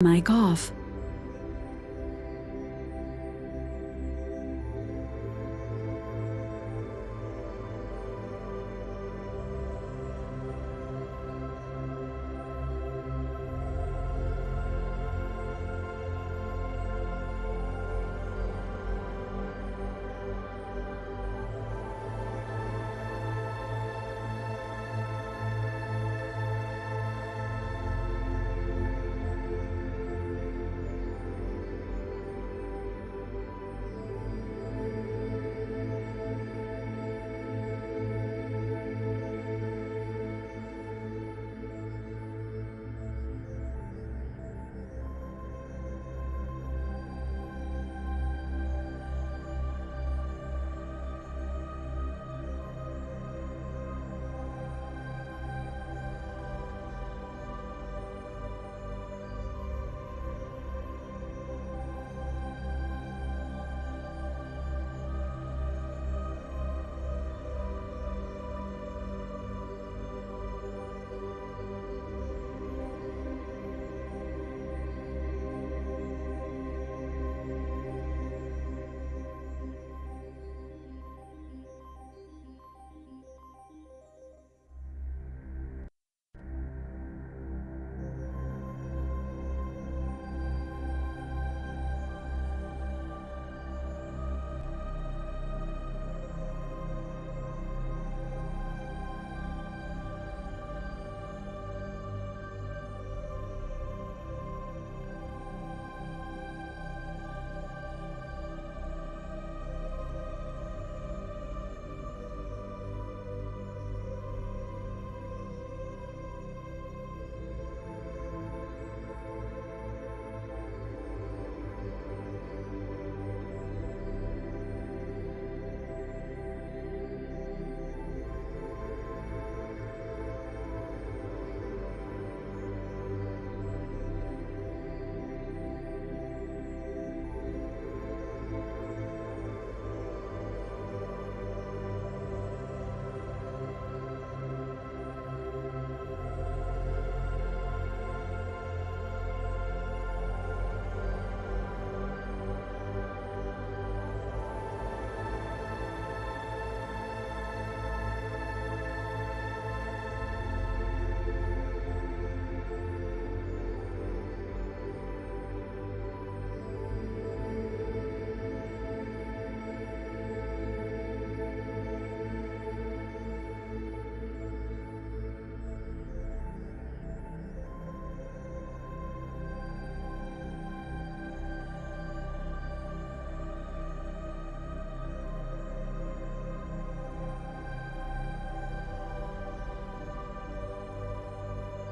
Mic off.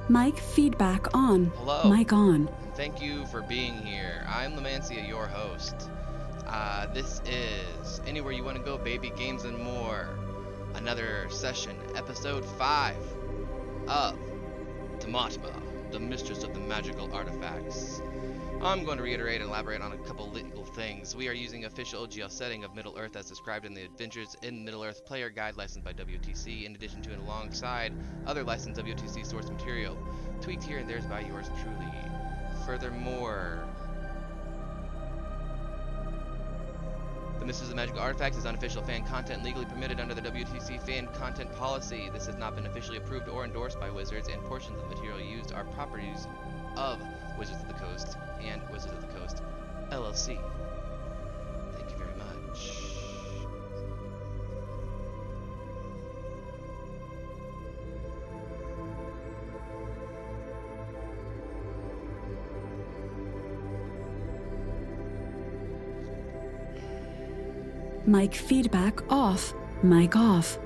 Mic feedback on. Hello. Mic on. Thank you for being here. I'm Lamancia, your host. This is Anywhere You Want to Go, Baby, Games and More. Another session, episode 5 of TMotMA, the Mistress of the Magical Artifacts. I'm going to reiterate and elaborate on a couple legal things. We are using official OGL setting of Middle-earth as described in the Adventures in Middle-earth Player Guide licensed by WotC, in addition to and alongside other licensed WotC source material, tweaked here and there by yours truly. Furthermore, the Mistress of the Magical Artifacts is unofficial fan content legally permitted under the WotC Fan Content Policy. This has not been officially approved or endorsed by Wizards, and portions of the material used are properties of Wizards of the Coast and Wizards of the Coast LLC. Thank you very much. Mic feedback off. Mic off.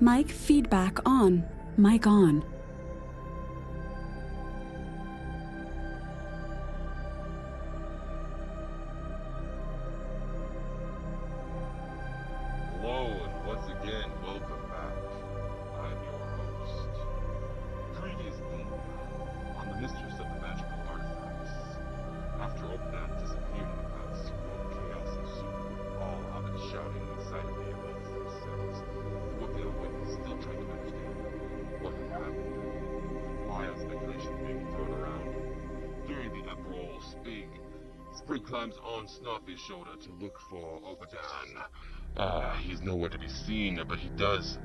Mic feedback on. Mic on. Hello, and once again, welcome back. I'm your host. Previously, on the Mistress of the Magical Artifacts, after Opedan disappeared in the house, chaos ensued, all hobbits shouting and excitedly amongst themselves. The Wookville witness still trying to understand what had happened. Wild speculation being thrown around. During the uproar, Sprigg climbs on Snarf's shoulder to look for Opedan. He's nowhere to be seen, but she does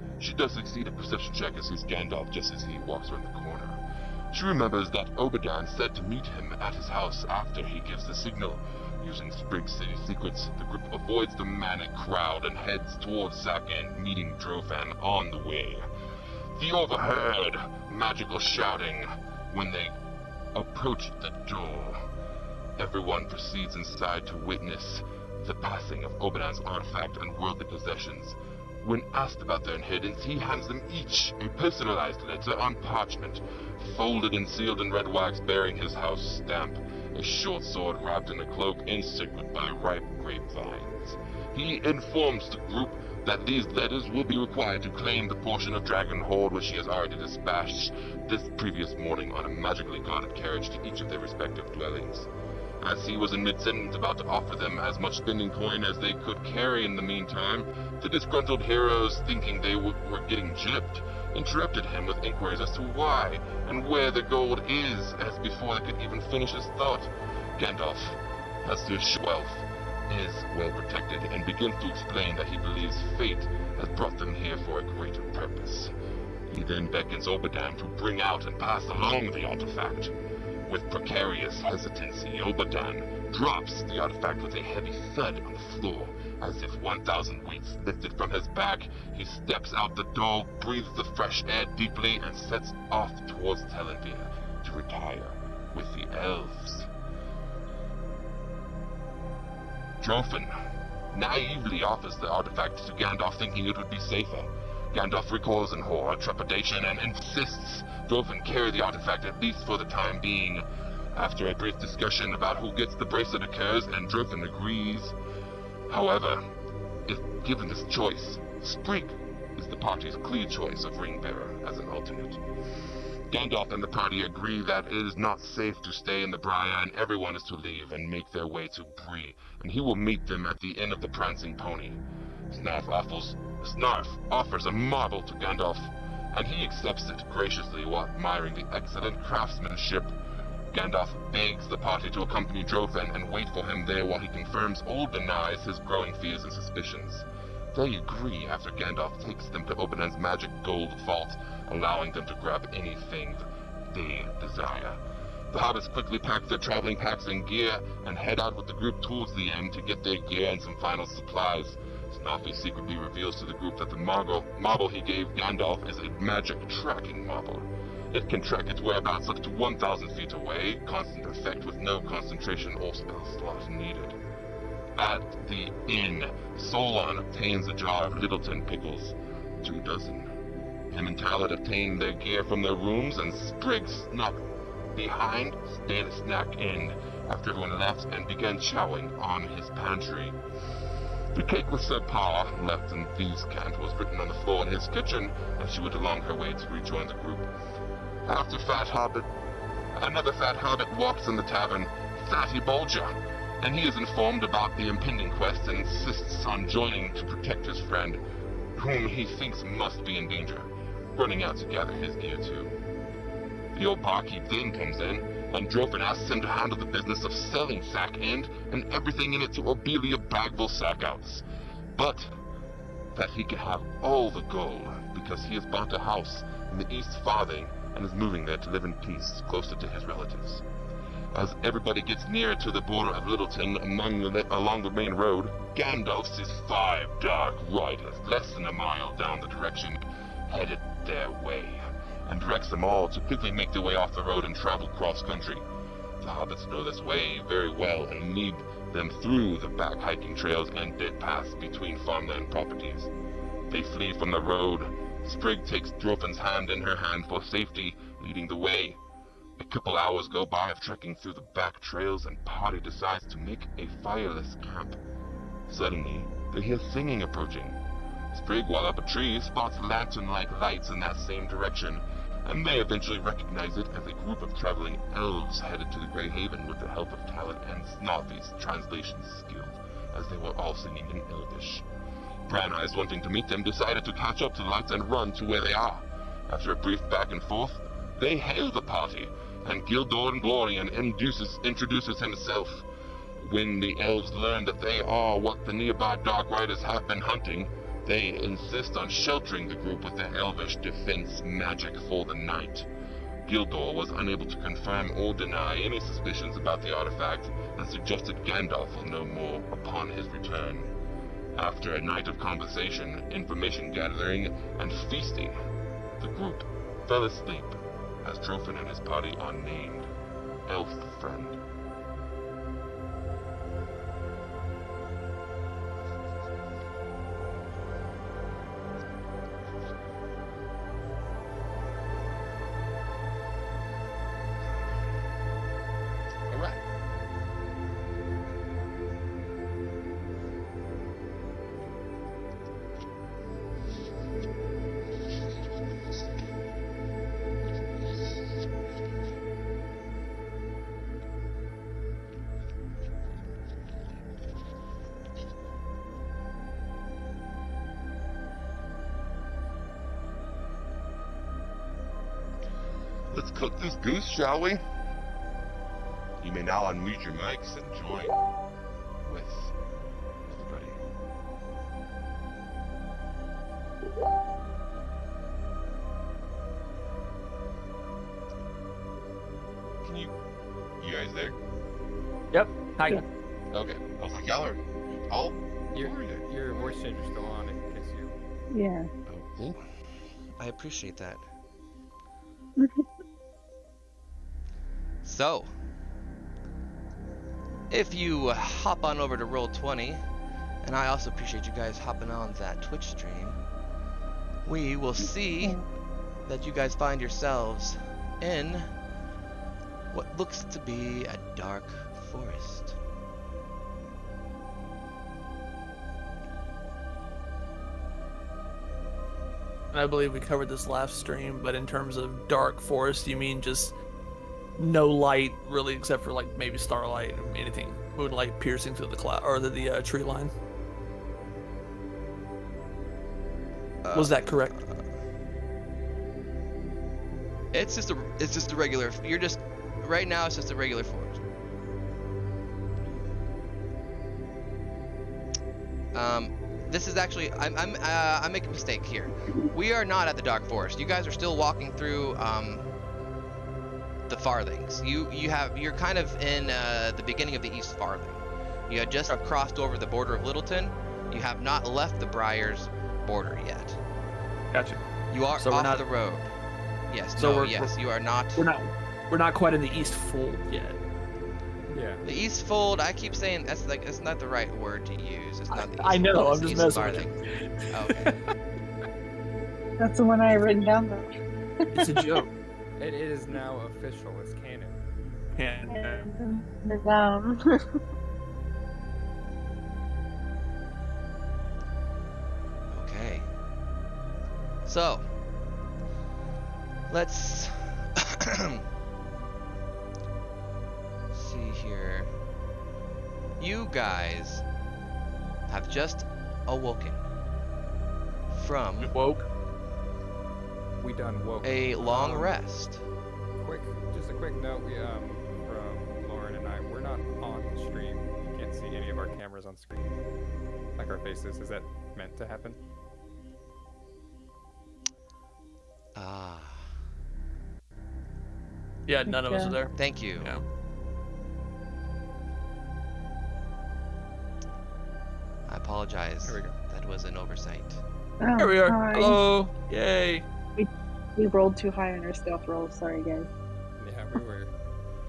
succeed a perception check and sees Gandalf just as he walks around the corner. She remembers that Obedan said to meet him at his house after he gives the signal. Using Sprigg's city secrets, the group avoids the manic crowd and heads towards Zakend, meeting Drofan on the way. They overheard magical shouting when they approached the door. Everyone proceeds inside to witness the passing of Obedan's artifact and worldly possessions. When asked about their inheritance, he hands them each a personalized letter on parchment, folded and sealed in red wax bearing his house stamp, a short sword wrapped in a cloak encircled by ripe grapevines. He informs the group that these letters will be required to claim the portion of Dragon Hoard which he has already dispatched this previous morning on a magically guarded carriage to each of their respective dwellings. As he was in mid-sentence about to offer them as much spending coin as they could carry in the meantime, the disgruntled heroes, thinking they were getting gypped, interrupted him with inquiries as to why and where the gold is, as before they could even finish his thought. Gandalf, as to his wealth, is well protected and begins to explain that he believes fate has brought them here for a greater purpose. He then beckons Obedan to bring out and pass along the artifact. With precarious hesitancy, Obedan drops the artifact with a heavy thud on the floor. As if 1,000 weights lifted from his back, he steps out the door, breathes the fresh air deeply, and sets off towards Telenvir to retire with the elves. Drofan naively offers the artifact to Gandalf, thinking it would be safer. Gandalf recoils in horror, trepidation, and insists Drofan carry the artifact at least for the time being. After a brief discussion about who gets the bracelet occurs, and Drofan agrees. However, if given this choice, Sprigg is the party's clear choice of ring bearer as an alternate. Gandalf and the party agree that it is not safe to stay in the Briar and everyone is to leave and make their way to Bree, and he will meet them at the inn of the Prancing Pony. Snarf offers a marble to Gandalf, and he accepts it graciously while admiring the excellent craftsmanship. Gandalf begs the party to accompany Drofan and wait for him there while he confirms or denies his growing fears and suspicions. They agree after Gandalf takes them to Obedan's magic gold vault, allowing them to grab anything they desire. The hobbits quickly pack their traveling packs and gear and head out with the group towards the inn to get their gear and some final supplies. Snarf secretly reveals to the group that the marble he gave Gandalf is a magic tracking marble. It can track its whereabouts up to 1,000 feet away, constant effect with no concentration or spell slot needed. At the inn, Solon obtains a jar of Littleton pickles, 2 dozen. Him and Tal had obtained their gear from their rooms, and Sprigg snuck behind, stayed at snack end after everyone left, and began chowing on his pantry. The cake with Sir Pa, left in thieves' cant, was written on the floor in his kitchen, and she went along her way to rejoin the group. After another fat hobbit walks in the tavern, Fatty Bulger, and he is informed about the impending quest and insists on joining to protect his friend, whom he thinks must be in danger, running out to gather his gear too. The old barkeep then comes in, and Drofan asks him to handle the business of selling Zakend and everything in it to Obelia Bagville Sackouts, but that he can have all the gold because he has bought a house in the East Farthing and is moving there to live in peace closer to his relatives. As everybody gets nearer to the border of Littleton along the main road, Gandalf sees 5 dark riders less than a mile down the direction, headed their way, and directs them all to quickly make their way off the road and travel cross-country. The hobbits know this way very well and lead them through the back hiking trails and dead paths between farmland properties. They flee from the road Sprigg takes Drofin's hand in her hand for safety, leading the way. A couple hours go by of trekking through the back trails, and party decides to make a fireless camp. Suddenly, they hear singing approaching. Sprigg, while up a tree, spots lantern-like lights in that same direction, and they eventually recognize it as a group of traveling elves headed to the Grey Haven with the help of Talon and Snarfy's translation skill, as they were all singing in Elvish. Brown Eyes, wanting to meet them, decided to catch up to the lights and run to where they are. After a brief back and forth, they hail the party, and Gildor Glorian introduces himself. When the elves learn that they are what the nearby Dark Riders have been hunting, they insist on sheltering the group with their elvish defense magic for the night. Gildor was unable to confirm or deny any suspicions about the artifact, and suggested Gandalf will know more upon his return. After a night of conversation, information gathering, and feasting, the group fell asleep as Drofin and his party are named Elf Friend. Alright. Let's cook this goose, shall we? You may now unmute your mics and join with everybody. Can you guys there? Yep. Hi. Okay. I was like, y'all are all Your voice changer's still on in case you... Yeah. Oh, I appreciate that. So, if you hop on over to Roll20, and I also appreciate you guys hopping on that Twitch stream, we will see that you guys find yourselves in what looks to be a dark forest. I believe we covered this last stream, but in terms of dark forest, you mean just no light really, except for like maybe starlight or anything, moonlight piercing through the cloud or the tree line? Was that correct? It's just a regular. You're just right now. It's just a regular forest. This is actually I make a mistake here. We are not at the dark forest. You guys are still walking through the farthings. You're kind of in the beginning of the East Farthing. You had just crossed over the border of Littleton. You have not left the Briars border yet. Gotcha. You are So we're off not- the road. Yes. So no. we're- Yes. You are not. We're not quite in the East Fold yet. Yeah. The East Fold. I keep saying that's like it's not the right word to use. It's not the East I know. Fold, I'm it's just East messing with Farthing. you. Okay. That's the one I have written down though. It's a joke. It is now official. It's canon. And Okay. So, let's see here. You guys have just awoken from woke. We done woke. a long rest. Just a quick note. We from Lauren and I, we're not on the stream. You can't see any of our cameras on screen, like our faces. Is that meant to happen? Ah, Yeah, none of us are there. thank you. Yeah. I apologize. There we go. That was an oversight. Oh, Here we are. sorry. Hello. Yay. We rolled too high on our stealth roll. Sorry, guys. Yeah, we were.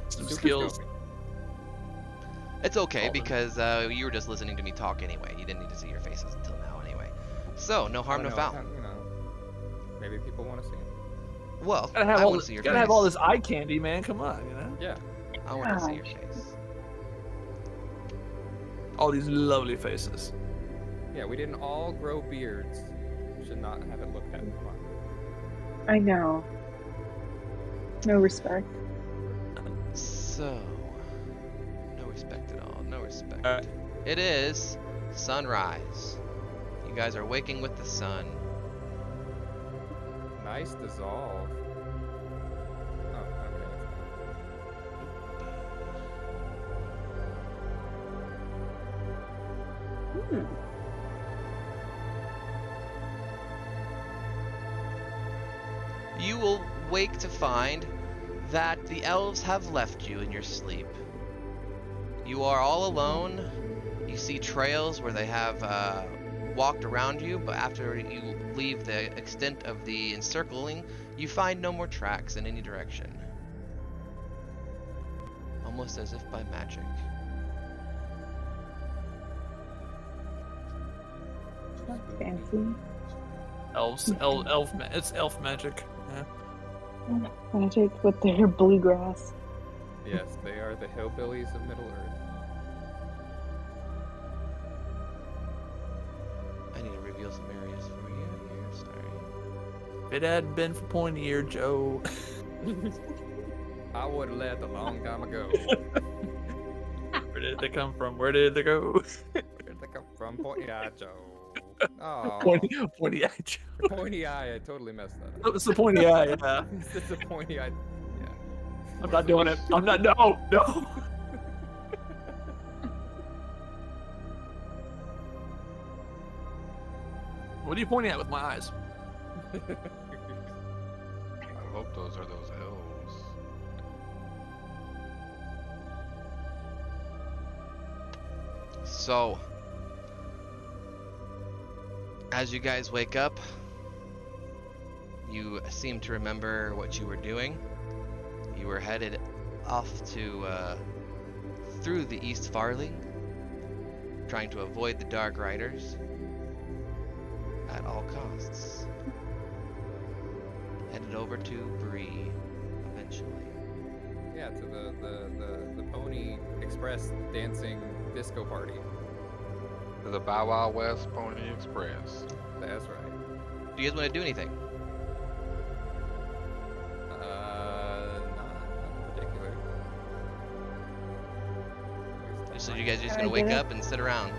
Some super skills. stealthy. It's okay All the- because you were just listening to me talk anyway. You didn't need to see your faces until now anyway. So, no harm, Oh, no no, foul. you know. Maybe people want to see it. Well, Gotta have I all want this, to see your gotta face. have all this eye candy, man. Come on, you know. Yeah. I want to see your face. All these lovely faces. Yeah, we didn't all grow beards. We should not have it looked at. Come on. I know. No respect. So, no respect at all. No respect. Alright. It is sunrise. You guys are waking with the sun. Nice dissolve. Oh, okay. Hmm. You will wake to find that the elves have left you in your sleep. You are all alone. You see trails where they have walked around you, but after you leave the extent of the encircling, you find no more tracks in any direction. Almost as if by magic. That's fancy. It's elf magic. Yeah. Magic with their bluegrass. Yes, they are the hillbillies of Middle Earth. I need to reveal some areas for you here, sorry. If it hadn't been for pointy ear Joe. I would have left a long time ago. Where did they come from? Where did they go? Where'd they come from? Pointy-Eye Joe. Oh, Pointy eye Joe. pointy eye. I totally messed that Oh, up. it's the pointy eye, yeah. It's a pointy eye. Yeah. I'm not doing it. I'm not. No. What are you pointing at with my eyes? I hope those are those hills. So, as you guys wake up, you seem to remember what you were doing. You were headed off to through the East Farling, trying to avoid the Dark Riders at all costs. Headed over to Bree eventually. Yeah, to the Pony Express dancing disco party. To the Bow Wow West Pony Express. That's right. Do you guys want to do anything? Not in particular. So you guys are just I gonna wake did it. up and sit around?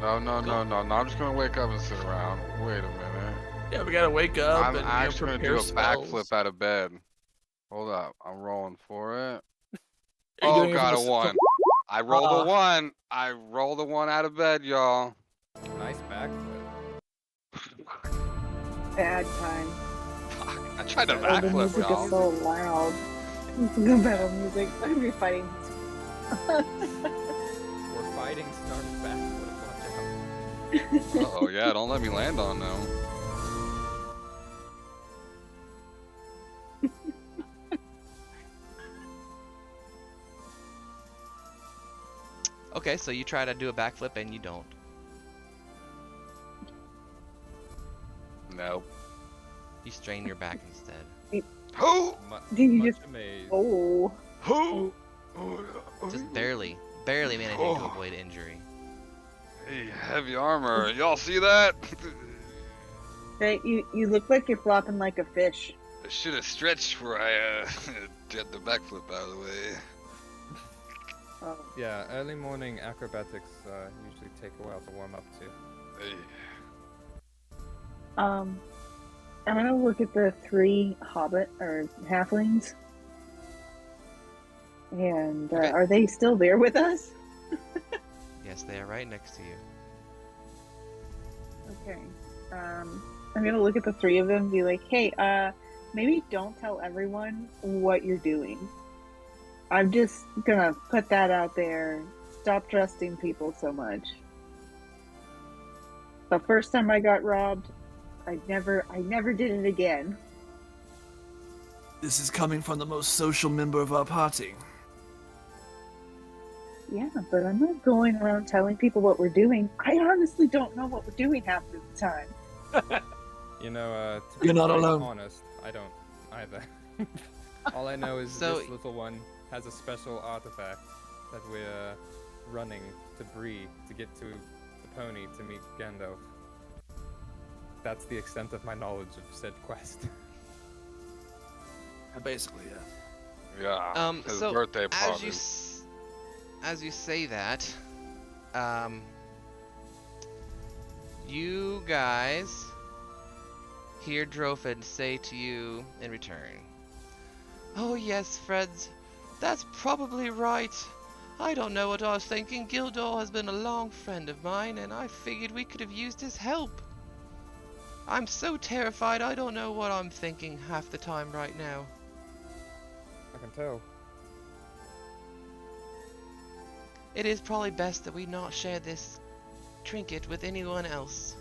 No, I'm just gonna wake up and sit around. Wait a minute. Yeah, we gotta wake up I'm and actually gonna prepare do a spells. backflip out of bed. Hold up, I'm rolling for it. Are you Oh doing it god, from a the- one. I rolled a one. I rolled a one out of bed, y'all. Nice backflip. Bad time. Fuck, I tried to Oh, the backflip, music y'all. is so loud. The metal music. I'd be fighting. We're fighting Snarf backflip. Watch out. Oh yeah, don't let me land on them. Okay, so you try to do a backflip and you don't. Nope. You strain your back instead. Who? Do you Much just- amazed. Oh. Who? Just barely managing to Oh. avoid injury. Hey, heavy armor. Y'all see that? Hey, you look like you're flopping like a fish. I should have stretched where I did the backflip out of the way. Oh. Yeah, early morning acrobatics usually take a while to warm up to. Hey. I'm gonna look at the 3 hobbit or halflings. And Okay. are they still there with us? Yes, they are right next to you. Okay. I'm gonna look at the 3 of them and be like, hey, maybe don't tell everyone what you're doing. I'm just gonna put that out there. Stop trusting people so much. The first time I got robbed, I never did it again. This is coming from the most social member of our party. Yeah, but I'm not going around telling people what we're doing. I honestly don't know what we're doing half of the time. You know, to You're be not quite alone. honest, I don't either. All I know is So- this little one has a special artifact that we're running to Bree to get to the pony to meet Gandalf. That's the extent of my knowledge of said quest. Basically, yeah. Yeah. His So birthday party. as you say that, you guys hear Drofin say to you in return, "Oh yes, friends, that's probably right. I don't know what I was thinking. Gildor has been a long friend of mine, and I figured we could have used his help. I'm so terrified I don't know what I'm thinking half the time right now." I can tell. It is probably best that we not share this trinket with anyone else.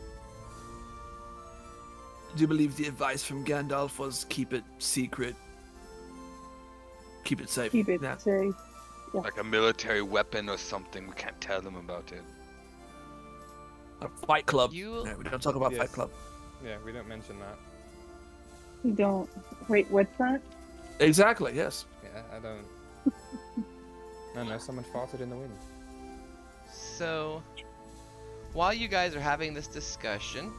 Do you believe the advice from Gandalf was keep it secret? Keep it safe. Keep it Yeah. safe. Like a military weapon or something. We can't tell them about it. A Fight Club. You- Yeah, we don't talk about Yes. Fight Club. Yeah, we don't mention that. You don't. Wait, what's that? Exactly, yes. Yeah, I don't. No, someone farted in the wind. So, while you guys are having this discussion,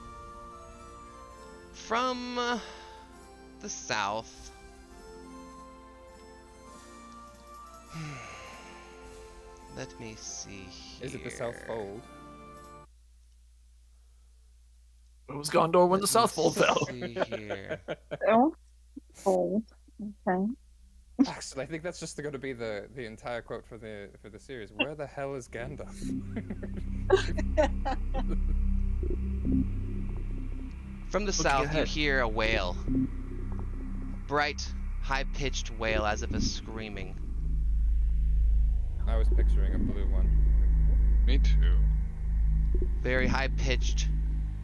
from the south, let me see here. Is it the South Fold? It was Gondor when the Let South me Fold fell. see here. Oh, cold. Okay. Actually, I think that's just going to be the entire quote for the series. Where the hell is Gandalf? From the Looking south, you ahead. hear a wail. Bright, high-pitched wail as if a screaming. I was picturing a blue one. Me too. Very high-pitched,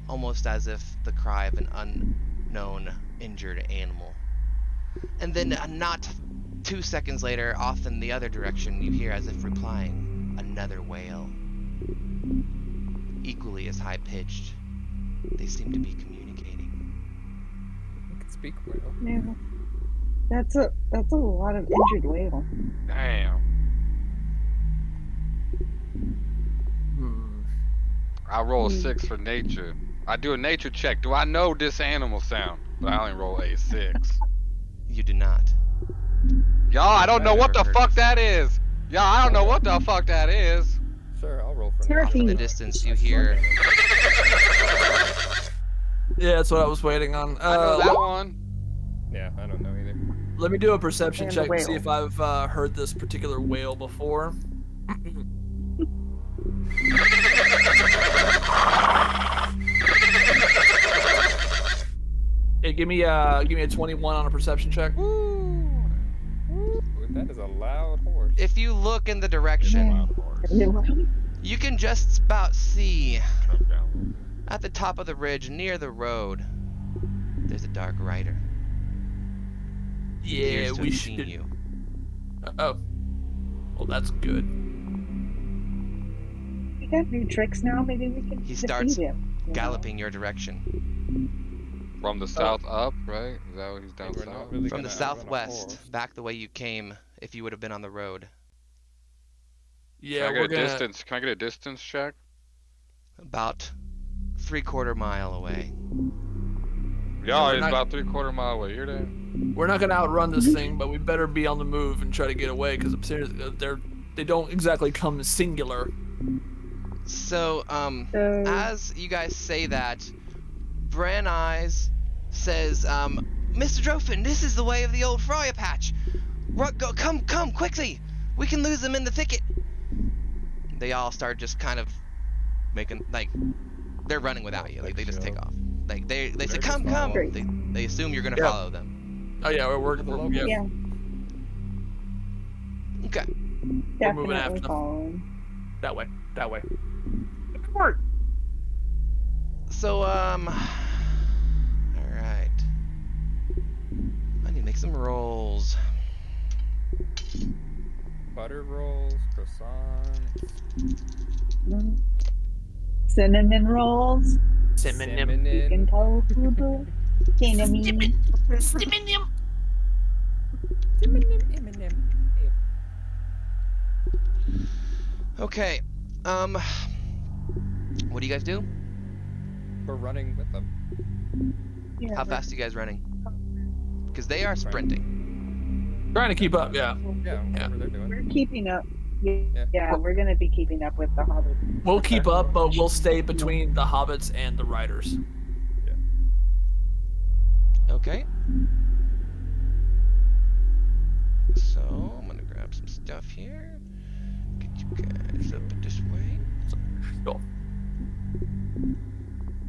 almost as if the cry of an unknown injured animal. And then not 2 seconds later, off in the other direction, you hear as if replying, another wail. Equally as high-pitched. They seem to be communicating. I can speak well. Yeah. That's a lot of injured whale. Damn. I roll a 6 for nature. I do a nature check. Do I know this animal sound? But I only roll a 6. You do not. Y'all, I don't know what the Never heard fuck of that is. Y'all, I don't know what the fuck that is. Sure, I'll roll for Snarfy. Off in the distance, you hear. Yeah, that's what I was waiting on. I know that one. Yeah, I don't know either. Let me do a perception And check the to see whale. if I've heard this particular whale before. Hey, give me a 21 on a perception check. Ooh, that is a loud horse. If you look in the direction, you can just about see at the top of the ridge near the road. There's a dark rider. Yeah, Appears to we have seen should. you. Oh, well, that's good. We got new tricks now. Maybe we can He defeat starts him. you know? Galloping your direction. From the south up, right? Is that what he's down We're not south? really From the gonna outrun a southwest, horse. back the way you came if you would have been on the road. Yeah, Can I we're get a gonna. distance? Can I get a distance check? About 3/4 mile away. Yeah, we're it's not- about 3/4 mile away. You're there. We're not gonna outrun this thing, but we better be on the move and try to get away because I'm serious. They don't exactly come singular. So, So, as you guys say that, Bran Eyes says, Mr. Drofin, this is the way of the old Friar Patch. Come, quickly! We can lose them in the thicket. They all start just kind of making, like, they're running without you. Like, they just take off. Like, they say, They're come. just following. They assume you're gonna Yeah. follow them. Oh yeah, we're yeah. yeah, Okay. We're moving after definitely them. following. That way. So, alright. I need to make some rolls. Butter rolls, croissants. Cinnamon rolls. You can call the enemy. Okay. What do you guys do? We're running with them. Yeah, How fast are you guys running? Because they are sprinting. Trying to keep up, yeah. Yeah, whatever they're doing. we're keeping up. Yeah. Yeah, we're gonna be keeping up with the Hobbits. We'll keep up, but we'll stay between the hobbits and the riders. Okay. So I'm gonna grab some stuff here. Get you guys up this way. Cool.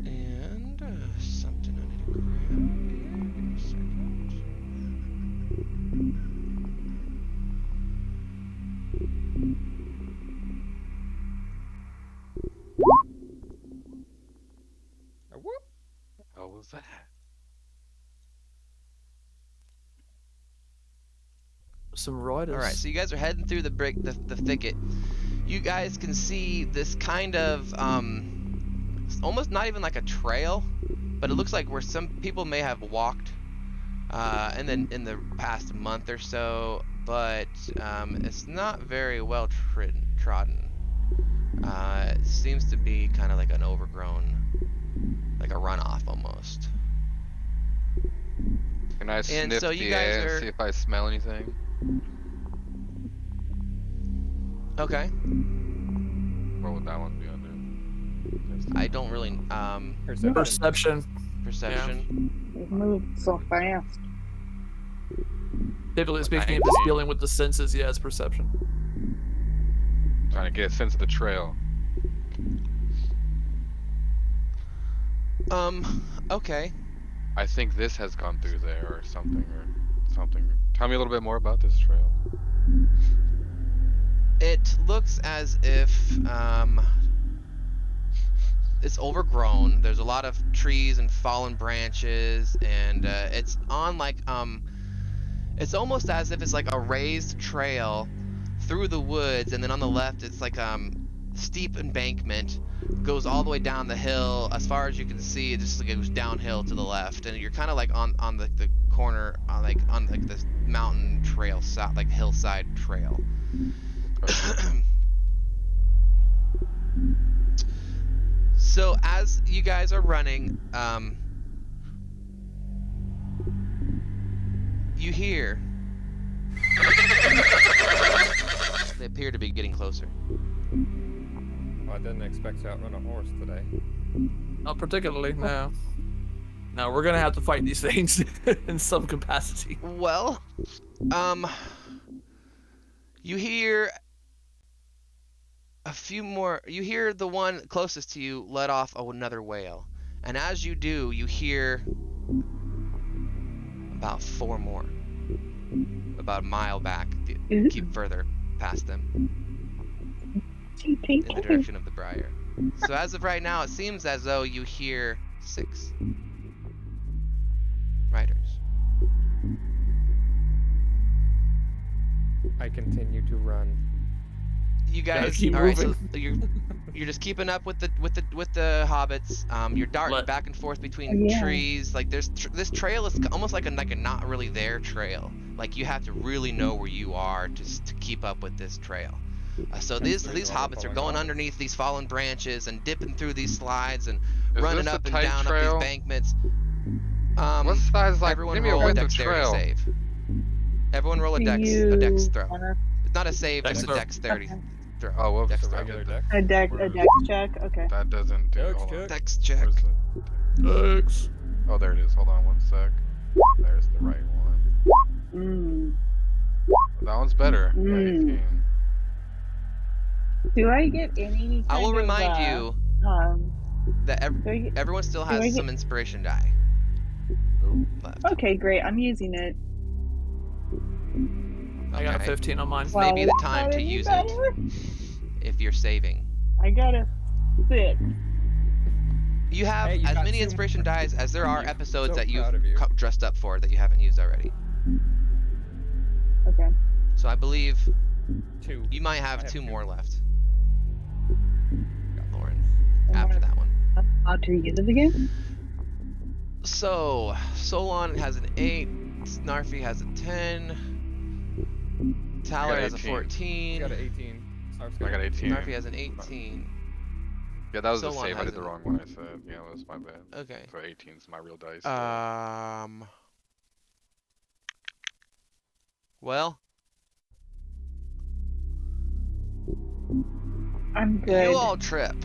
And something I need to grab here. Give me a second. Whoop. How was that? Some riders. All right, so you guys are heading through the thicket. You guys can see this kind of it's almost not even like a trail, but it looks like where some people may have walked in the past month or so, but it's not very well trodden. It seems to be kind of like an overgrown, like a runoff almost. Can I sniff so you the guys air are- and see if I smell anything? Okay. What would that one be under? I don't really Perception. perception. We've moved so fast. Typically speaking, if it's dealing with the senses, yeah, it's perception. Trying to get a sense of the trail. Okay. I think this has gone through there or something. Tell me a little bit more about this trail. It looks as if it's overgrown. There's a lot of trees and fallen branches, and it's on like it's almost as if it's like a raised trail through the woods, and then on the left it's like steep embankment, goes all the way down the hill. As far as you can see, it just like it goes downhill to the left, and you're kind of like on the corner, on this mountain trail, like hillside trail. So as you guys are running, you hear they appear to be getting closer. Well, I didn't expect to outrun a horse today. Not particularly, no. No, we're gonna have to fight these things in some capacity. Well, you hear a few more. You hear the one closest to you let off another wail, and as you do, you hear about 4 more, about a mile back. Keep further past them in the direction of the briar. So as of right now, it seems as though you hear 6 riders. I continue to run. You guys, keep all right? So moving. you're just keeping up with the hobbits. You're darting back and forth between trees. Like this trail is almost like a not really there trail. Like you have to really know where you are to keep up with this trail. So these hobbits are going underneath these fallen branches and dipping through these slides and running up and down up these embankments. What size? Like, everyone give me a roll a width of dexterity trail. save. Everyone roll a dex throw. It's not a save, just a dexterity throw. Oh, whoops. Just a I regular get deck. A dex check. Okay. That doesn't do. Dex Hold on. check. Dex check. Where's the- Thanks. Oh, there it is. Hold on 1 sec. There's the right one. That one's better. 18. Do I get any? I will kind of, remind you that everyone still has some inspiration die left. Okay, great. I'm using it. I got a Okay. 15 on mine. This may be the Wow, time to any use better? it if you're saving. I got a 6. You have Hey, you as got many 2 inspiration dies as there are I'm episodes so that you've proud of you. dressed up for that you haven't used already. Okay. So I believe 2. you might I have have 2 2. more left, Lauren, after that one. That's to use it again? So, Solon has an 8, Snarfy has a 10, Tyler has a 18. 14, You got an 18. I got 18. Snarfy has an 18. Yeah, that was the Solon save. I has did the an- wrong one I said. Yeah, that was my bad. Okay. So 18's my real dice. Well, I'm good. you all trip.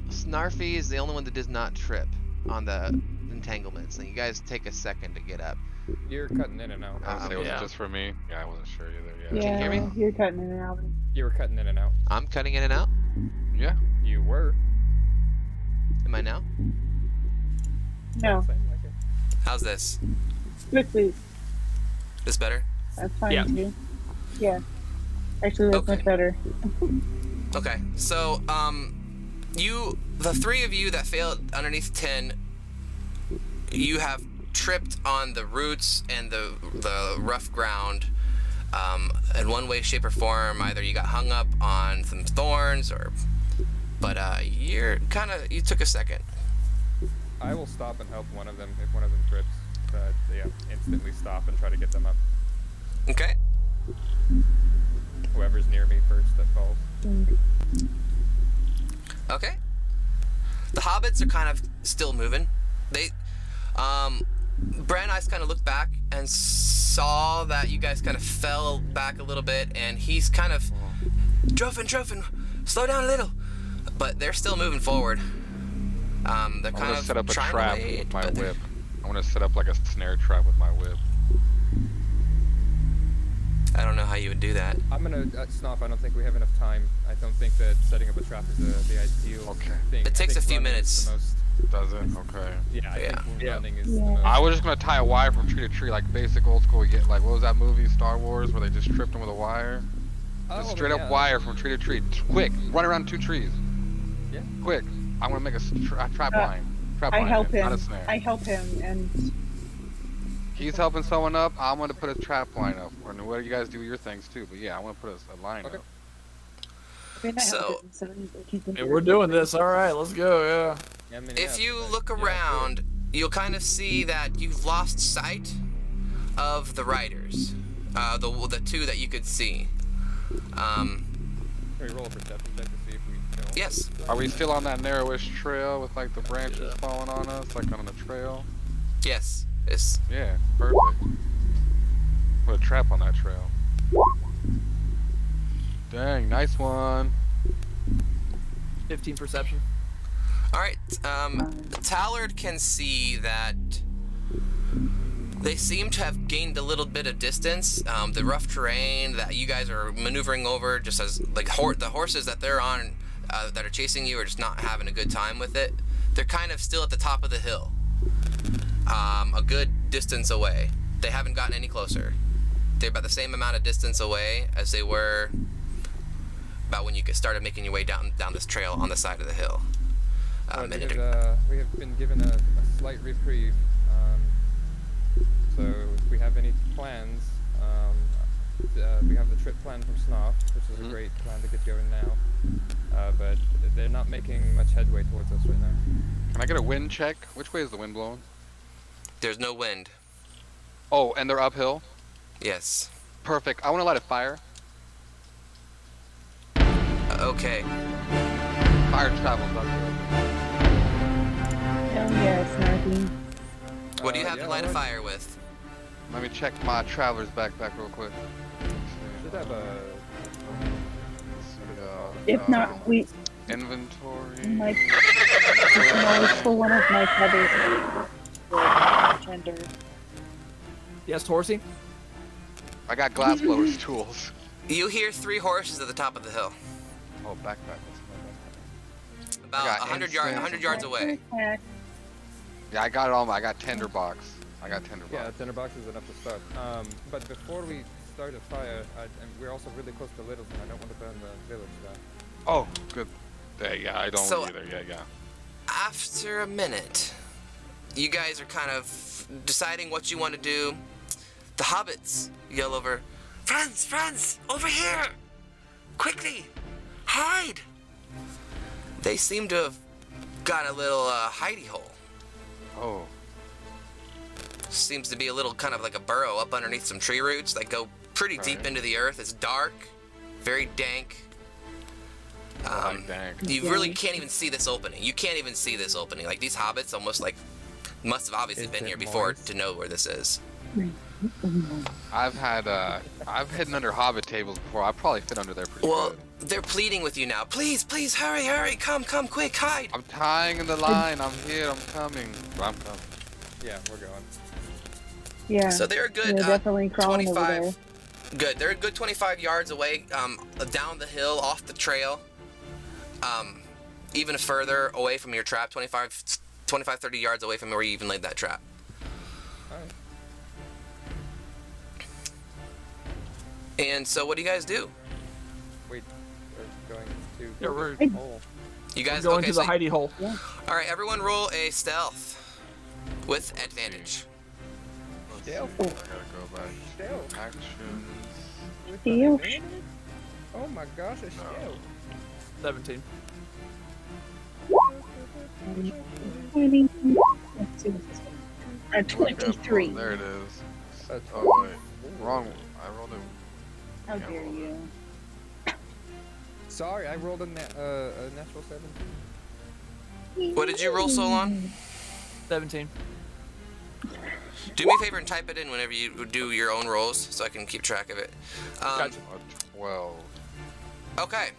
Snarfy is the only one that does not trip on the entanglements, and you guys take a second to get up. You're cutting in and out. I was, it was yeah. just for me. Yeah, I wasn't sure either. Yeah. Yeah, Can you hear me? you're cutting in and out. You were cutting in and out. I'm cutting in and out. Yeah. You were. Am I now? No, Same, like it. How's this? quickly. This better? That's fine Yeah. too. Yeah. Actually, that's Okay. much better. Okay, so, the three of you that failed underneath 10, you have tripped on the roots and the rough ground, in one way, shape, or form. Either you got hung up on some thorns, but you took a second. I will stop and help one of them if one of them trips. But yeah, instantly stop and try to get them up. Okay. Whoever's near me first that falls. Okay. The hobbits are kind of still moving. Bran and I kind of looked back and saw that you guys kind of fell back a little bit, and he's kind of, Drofin, slow down a little. But they're still moving forward. They're I'm kind gonna of set up a trying trap to wait, with my but- whip. I'm gonna set up like a snare trap with my whip. I don't know how you would do that. I'm gonna Snarf. I don't think we have enough time. I don't think that setting up a trap is the ideal Okay. thing. It takes I a think few running minutes. is the most, Does it? Okay. yeah, I Yeah. think Yeah. running is Yeah. the most. I was just gonna tie a wire from tree to tree, like basic old school. You get like, what was that movie, Star Wars, where they just tripped them with a wire? Just Oh, straight yeah. up wire from tree to tree. Quick, run around 2 trees. Yeah. Quick. I'm gonna make a trap Uh, line. Trap I line, help not a him. snare. I help him, and He's helping someone up. I'm gonna put a trap line up. Or what you guys do your things too, but yeah, I want to put a line Okay. up. I mean, I So- help him, so he's been Hey, we're doing this. All right, let's go. Yeah. Yeah, I mean, If yeah, you but, look yeah, do it. around, you'll kind of see that you've lost sight of the riders. The two that you could see. Can we roll a perception check to see if we don't? Yes. Are we still on that narrowish trail with like the branches falling on us, like on the trail? Yes. It's Yeah, perfect. Put a trap on that trail. Dang, nice one. 15 perception. all right. Tallard can see that they seem to have gained a little bit of distance. The rough terrain that you guys are maneuvering over, just as like the horses that they're on, that are chasing you, are just not having a good time with it. They're kind of still at the top of the hill, a good distance away. They haven't gotten any closer. They're about the same amount of distance away as they were about when you started making your way down this trail on the side of the hill. But Minute we have been given a slight reprieve. So if we have any plans, we have the trip plan from Snarf, which is a great plan to get going now. But they're not making much headway towards us right now. Can I get a wind check? Which way is the wind blowing? There's no wind. Oh, and they're uphill? Yes. Perfect. I want to light a fire. Okay. Fire travels uphill. Oh yeah, Snarky. What do you have yeah, to light a alright. fire with? Let me check my traveler's backpack real quick. Should have a. If not, we Inventory. might always pull one of my feathers. Tender. Yes, Horsey. I got glass blowers tools. You hear 3 horses at the top of the hill, Oh, backpack. What's my backpack? about got 100 incense. yards away. Yeah, I got it all. I got tinderbox. I got tinderbox. Yeah, tinderbox is enough to start. But before we start a fire, and we're also really close to Littleton. I don't want to burn the village down. Oh, good. Yeah, I don't So- either. Yeah. After a minute, you guys are kind of deciding what you want to do. The hobbits yell over, Friends, over here! Quickly, hide! They seem to have got a little hidey hole. Oh. Seems to be a little kind of like a burrow up underneath some tree roots that go pretty deep into the earth. It's dark, very dank. Dank. You really can't even see this opening. You can't even see this opening. Like, these hobbits almost like must have obviously been here before to know where this is. I've hidden under hobbit tables before. I probably fit under there pretty good. They're pleading with you now. Please, please, hurry, hurry, come, quick, hide. I'm tying in the line. I'm here. I'm coming. I'm coming. Yeah, we're going. Yeah. So they're a good definitely crawling over 25. there. Good. They're a good 25 yards away, down the hill, off the trail. Even further away from your trap, 25, 30 yards away from where you even laid that trap. Alright. And so what do you guys do? Wait, we're going to Yeah, we're the hole. You guys going okay, to the so- hidey hole. All right, everyone roll a stealth with advantage. Stealth. I gotta go back. Stealth. Actions. With Stealth. advantage? Oh my gosh, a stealth. 17. 20. Let's see what this one. 23. Oh, there it is. That's Oh wait, wrong. I rolled it. How dare you? Sorry, I rolled a natural 17. What did you roll, Solon? 17. Do me a favor and type it in whenever you do your own rolls so I can keep track of it. Gotcha. A 12. Okay.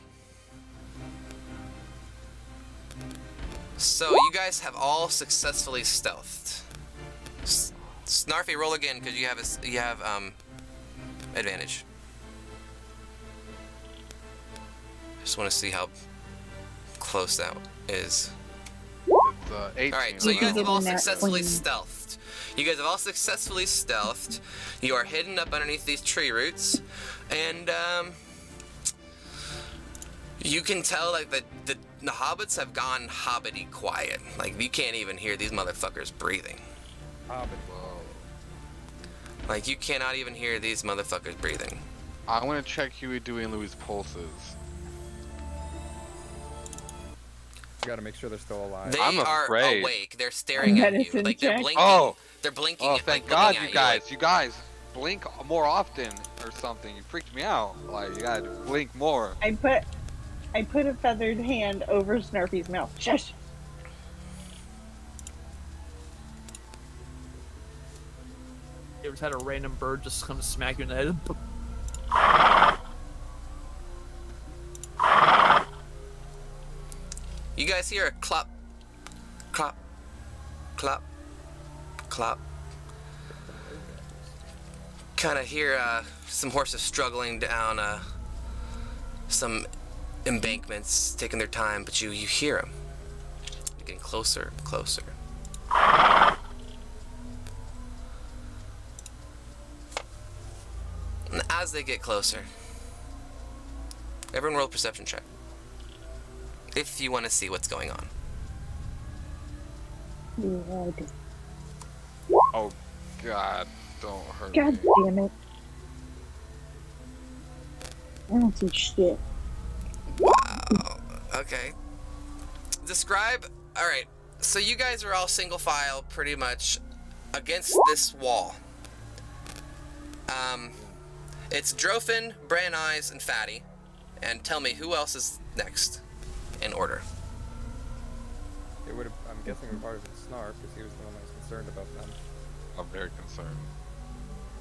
So you guys have all successfully stealthed. Snarfy, roll again because you have advantage. Just want to see how close that is. It's 18. All right, so you guys have all Given that successfully 20. stealthed. You guys have all successfully stealthed. You are hidden up underneath these tree roots, and you can tell like the hobbits have gone hobbity quiet. Like you can't even hear these motherfuckers breathing. Hobbit. Like you cannot even hear these motherfuckers breathing. I want to check Huey, Dewey, and Louie's pulses. We gotta make sure they're still alive. They I'm are afraid. awake. They're staring at you. Medicine Like they're check. blinking. Oh. They're blinking. Oh, like, thank looking God, at you guys. like- You guys blink more often or something. You freaked me out. Like you gotta blink more. I put a feathered hand over Snarfy's mouth. Shush. You ever had a random bird just come smack you in the head? You guys hear a clop, clop, clop, clop. Kind of hear some horses struggling down some embankments, taking their time, but you hear them. They're getting closer and closer. And as they get closer, everyone roll a perception check. If you want to see what's going on. Oh God, don't hurt God me. damn it. I don't see shit. Wow. Okay. Describe. All right. So you guys are all single file, pretty much, against this wall. It's Drofin, Bran Eyes, and Fatty. And tell me who else is next in order. It would have. I'm guessing it would have been Snarf because he was the one that was concerned about them. I'm very concerned.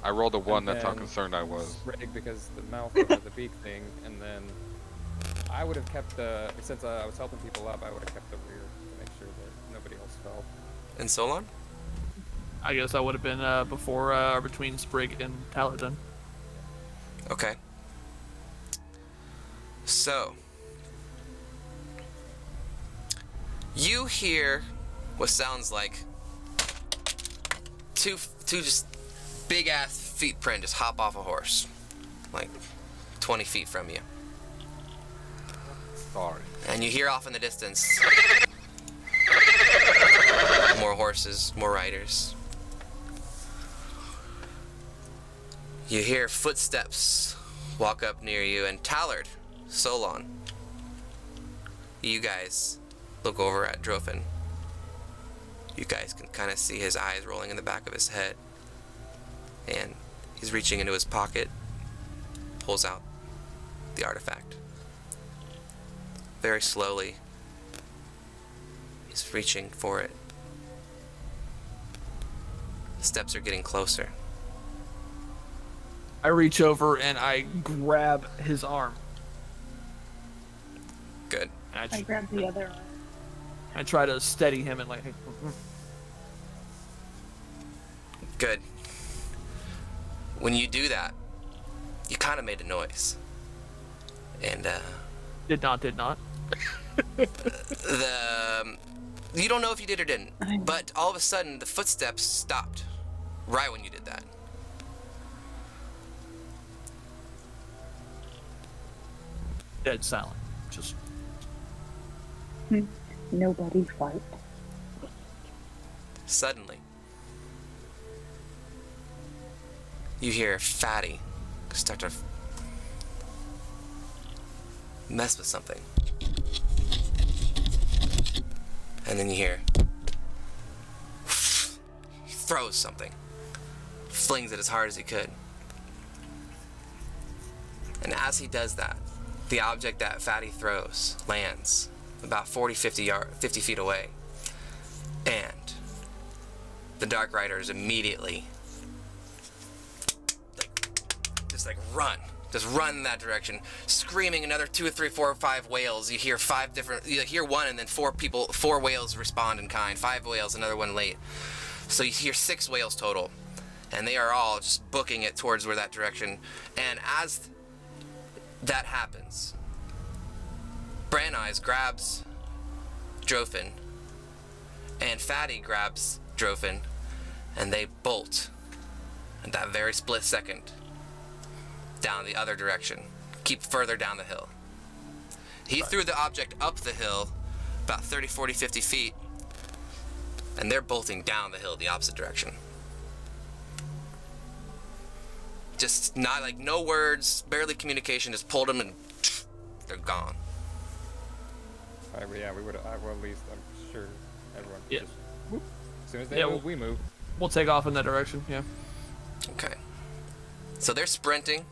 I rolled a 1. That's how then concerned I was. Sprigg because the mouth or the beak thing, and then I would have kept the. Since I was helping people up, I would have kept the rear to make sure that nobody else fell. And Solon? I guess that would have been before or between Sprigg and Taladin. Okay. So, you hear what sounds like two just big ass feet print just hop off a horse, like 20 feet from you, Sorry. and you hear off in the distance more horses, more riders. You hear footsteps walk up near you, and Tallard, Solon, you guys look over at Drofin. You guys can kind of see his eyes rolling in the back of his head. And he's reaching into his pocket, pulls out the artifact. Very slowly, he's reaching for it. The steps are getting closer. I reach over and I grab his arm. Good. I grab the other one. I try to steady him and like. Good. When you do that, you kind of made a noise. And, Did not. you don't know if you did or didn't, but all of a sudden the footsteps stopped right when you did that. Dead silent. Just. Nobody fight. Suddenly, you hear Fatty start to mess with something. And then you hear he throws something, flings it as hard as he could. And as he does that, the object that Fatty throws lands about 50 feet away. And the Dark Riders immediately run in that direction, screaming another 2 or 3, 4 or 5 whales. You hear you hear one, and then 4 whales respond in kind. 5 whales, another one late. So you hear 6 whales total, and they are all just booking it towards where that direction. And as that happens, Bran Eyes grabs Drofin, and Fatty grabs Drofin, and they bolt at that very split second down the other direction. Keep further down the hill. He threw the object up the hill about 30, 40, 50 feet, and they're bolting down the hill the opposite direction. Just not like no words, barely communication, just pulled them and they're gone. Yeah, we would. Well, at least I'm sure everyone. Yeah. Just, whoop. As soon as they move, we move. We'll take off in that direction. Yeah. Okay. So they're sprinting.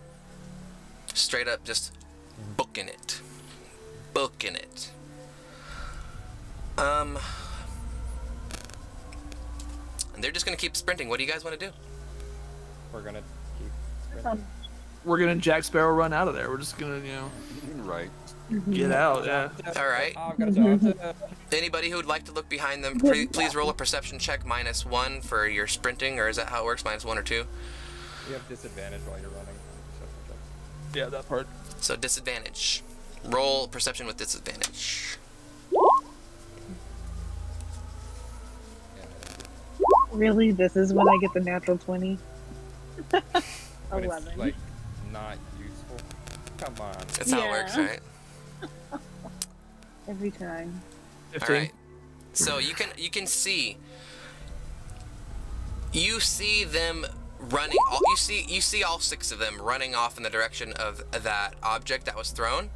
Straight up, just booking it. And they're just gonna keep sprinting. What do you guys want to do? We're gonna keep sprinting. We're gonna Jack Sparrow run out of there. We're just gonna, Right. get out. Yeah. All right. Oh, I've got a job. Anybody who would like to look behind them, please roll a perception check -1 for your sprinting, or is that how it works? -1 or 2? You have disadvantage while you're running. Yeah, that part. So disadvantage. Roll perception with disadvantage. Really? This is when I get the natural 20? But 11. it's, like, not useful. Come on. That's how it works, right? Every time. 15. All right. So you can see them running. You see all 6 of them running off in the direction of that object that was thrown.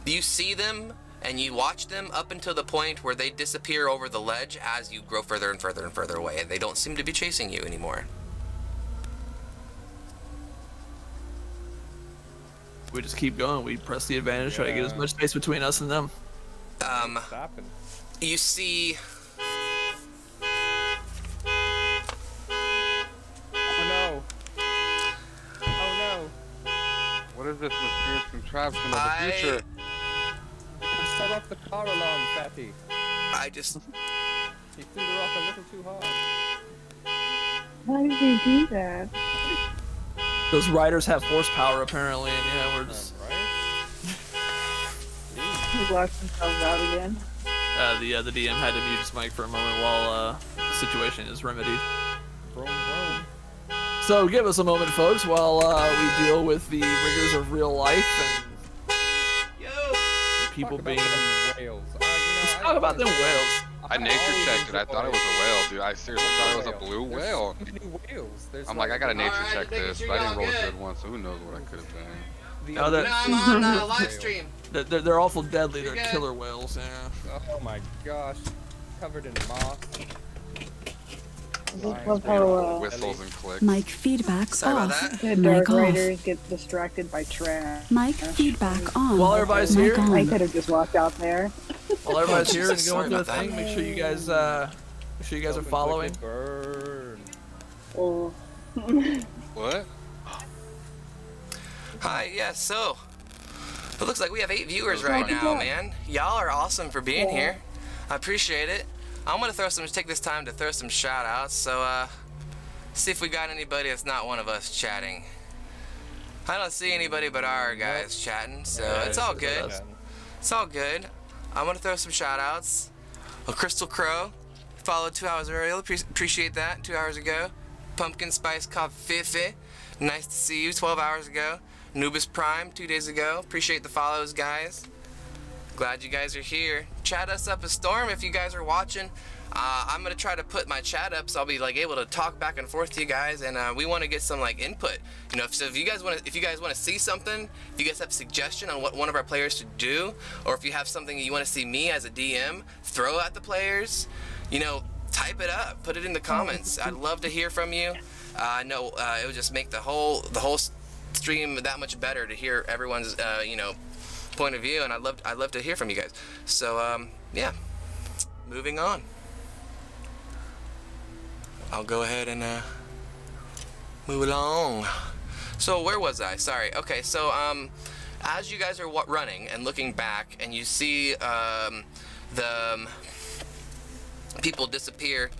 You see them and you watch them up until the point where they disappear over the ledge as you grow further and further and further away, and they don't seem to be chasing you anymore. We just keep going. We press the advantage, try to get as much space between us and them. Stopping. You see. Oh no. What is this mysterious contraption of the future? Set off the car alarm, Fatty. I just. He threw the rock a little too hard. Why did you do that? Those riders have horsepower apparently, and yeah, we're just. He locked himself out again. The DM had to mute his mic for a moment while the situation is remedied. Vroom. So give us a moment, folks, while we deal with the rigors of real life and people being. Whales. Let's talk about them whales. I nature checked it. I thought it was a whale, dude. I seriously thought it was a blue whale. There's so many whales. There's I'm like, I gotta nature Alright, check making this, sure but I didn't y'all roll a good. good one, so who knows what I could have done. the Oh, that- No, I'm on live stream. They're awful deadly. They're killer whales. Yeah. Oh my gosh, covered in moss. I just love how Whistles and clicks. Mic feedback Sorry about off. that. the Mic Dark off. Riders get distracted by trash. Mic feedback on. While everybody's Mic here, on. I could have just walked out there. While everybody's here and Jesus, going through the sorry thing, about make sure you guys are Open, following. click, burn. Oh. What? Hi, yeah, so it looks like we have 8 viewers right now, man. Y'all are awesome for being here. I appreciate it. I'm gonna take this time to throw some shout outs, so see if we got anybody that's not one of us chatting. I don't see anybody but our guys chatting, so it's all good. It's all good. I'm gonna throw some shout outs. Crystal Crow followed 2 hours earlier. Appreciate that. 2 hours ago. Pumpkin Spice Coffee. Nice to see you 12 hours ago. Nubis Prime 2 days ago. Appreciate the follows, guys. Glad you guys are here. Chat us up a storm if you guys are watching. I'm gonna try to put my chat up so I'll be like able to talk back and forth to you guys, and we want to get some like input. You know, if you guys want to see something, if you guys have a suggestion on what one of our players should do, or if you have something you want to see me as a DM throw at the players, you know, type it up, put it in the comments. I'd love to hear from you. I know it would just make the whole stream that much better to hear everyone's you know, point of view, and I'd love to hear from you guys. So yeah, moving on. I'll go ahead and move along. So where was I? Sorry. Okay, so as you guys are running and looking back, and you see the people disappear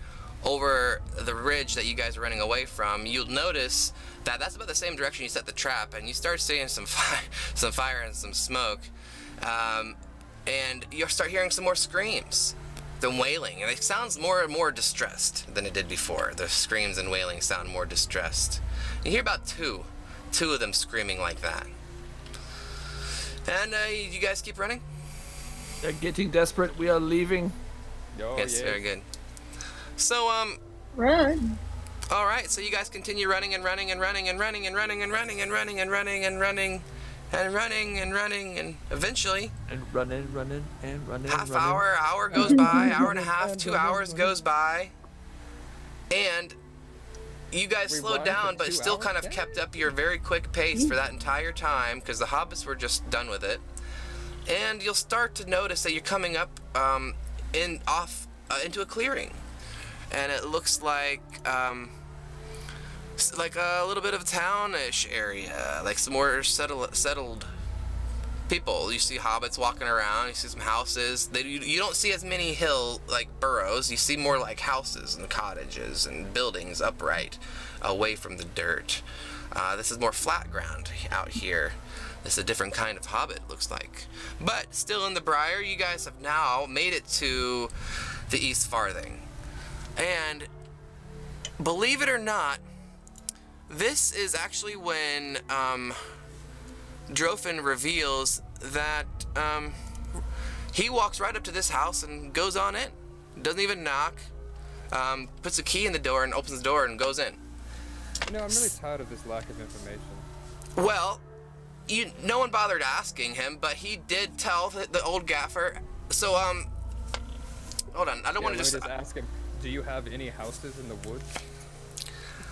over the ridge that you guys are running away from, you'll notice that that's about the same direction you set the trap, and you start seeing some fire and some smoke, and you'll start hearing some more screams. The wailing, and it sounds more and more distressed than it did before. The screams and wailing sound more distressed. You hear about two of them screaming like that. And you guys keep running? They're getting desperate. We are leaving. Yes, very good. So Run. all right. So you guys continue running and running and running and running and running and running and running and running and running and running and running, and eventually running. half hour goes by, hour and a half, 2 hours goes by, and you guys slowed down, but still kind of kept up your very quick pace for that entire time because the hobbits were just done with it. And you'll start to notice that you're coming up into a clearing, and it looks like a little bit of a townish area, like some more settled people. You see hobbits walking around, you see some houses. You don't see as many burrows, you see more like houses and cottages and buildings upright away from the dirt. This is more flat ground out here. This is a different kind of hobbit, looks like. But still in the Briar, you guys have now made it to the East Farthing. And believe it or not, this is actually when Drofin reveals that he walks right up to this house and goes on in. Doesn't even knock. Puts a key in the door and opens the door and goes in. You know, I'm really tired of this lack of information. Well, no one bothered asking him, but he did tell the old gaffer. So hold on. I don't want to just ask him. Do you have any houses in the woods?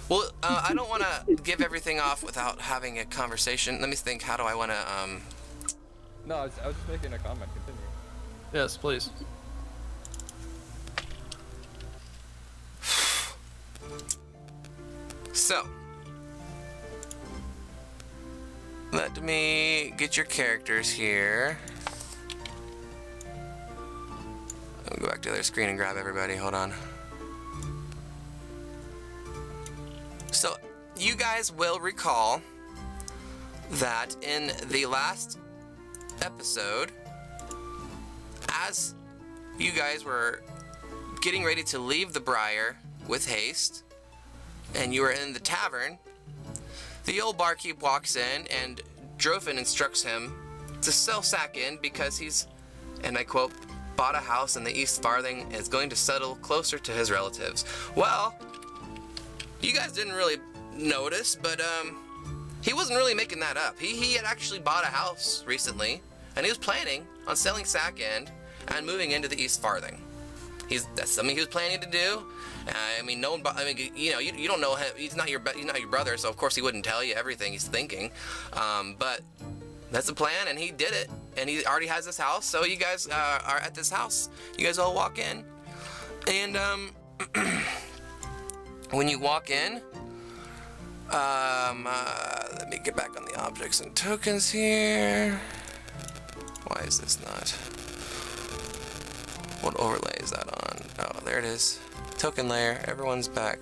Well, I don't want to give everything off without having a conversation. Let me think. How do I want to? No, I was just making a comment. Continue. Yes, please. So, let me get your characters here. I'll go back to the other screen and grab everybody. Hold on. So, you guys will recall that in the last episode, as you guys were getting ready to leave the Briar with haste, and you were in the tavern, the old barkeep walks in, and Drofin instructs him to sell sack in because he's, and I quote, bought a house in the East Farthing and is going to settle closer to his relatives. Well, you guys didn't really notice, but he wasn't really making that up. He had actually bought a house recently and he was planning on selling Sack End and moving into the East Farthing. That's something he was planning to do. I mean, no one. I mean, you know, you don't know him. He's not your brother, so of course he wouldn't tell you everything he's thinking. But that's the plan, and he did it. And he already has this house, so you guys are at this house. You guys all walk in, and when you walk in, let me get back on the objects and tokens here. Why is this not? What overlay is that on? Oh, there it is. Token layer. Everyone's back.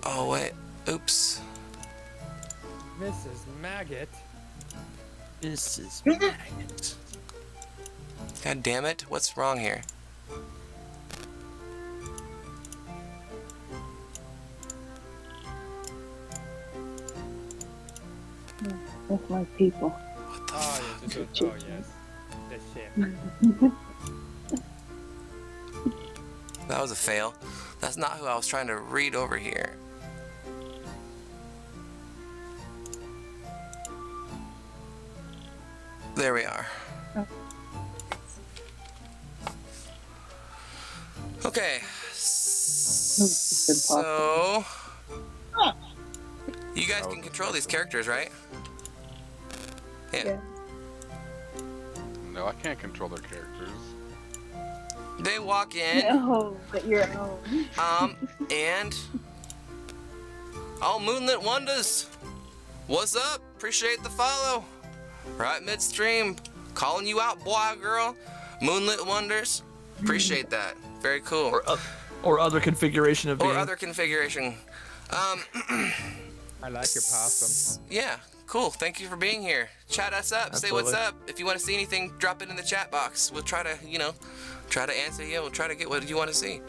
Oh wait. Oops. Mrs. Maggot. Mrs. Maggot. God damn it! What's wrong here? That's my people. What the Oh, fuck? yes, oh yes. The ship. That was a fail. That's not who I was trying to read over here. There we are. Okay. So you guys can control these characters, right? Yeah. No, I can't control their characters. They walk in. No, but your own. And all Moonlit Wonders. What's up? Appreciate the follow. Right midstream, calling you out, boy, girl. Moonlit Wonders. Appreciate that. Very cool. Or other configuration of being. Or other configuration. I like your possum. Yeah, cool. Thank you for being here. Chat us up. Say what's Absolutely. up. If you want to see anything, drop it in the chat box. We'll try to, try to answer you. We'll try to get what you want to see.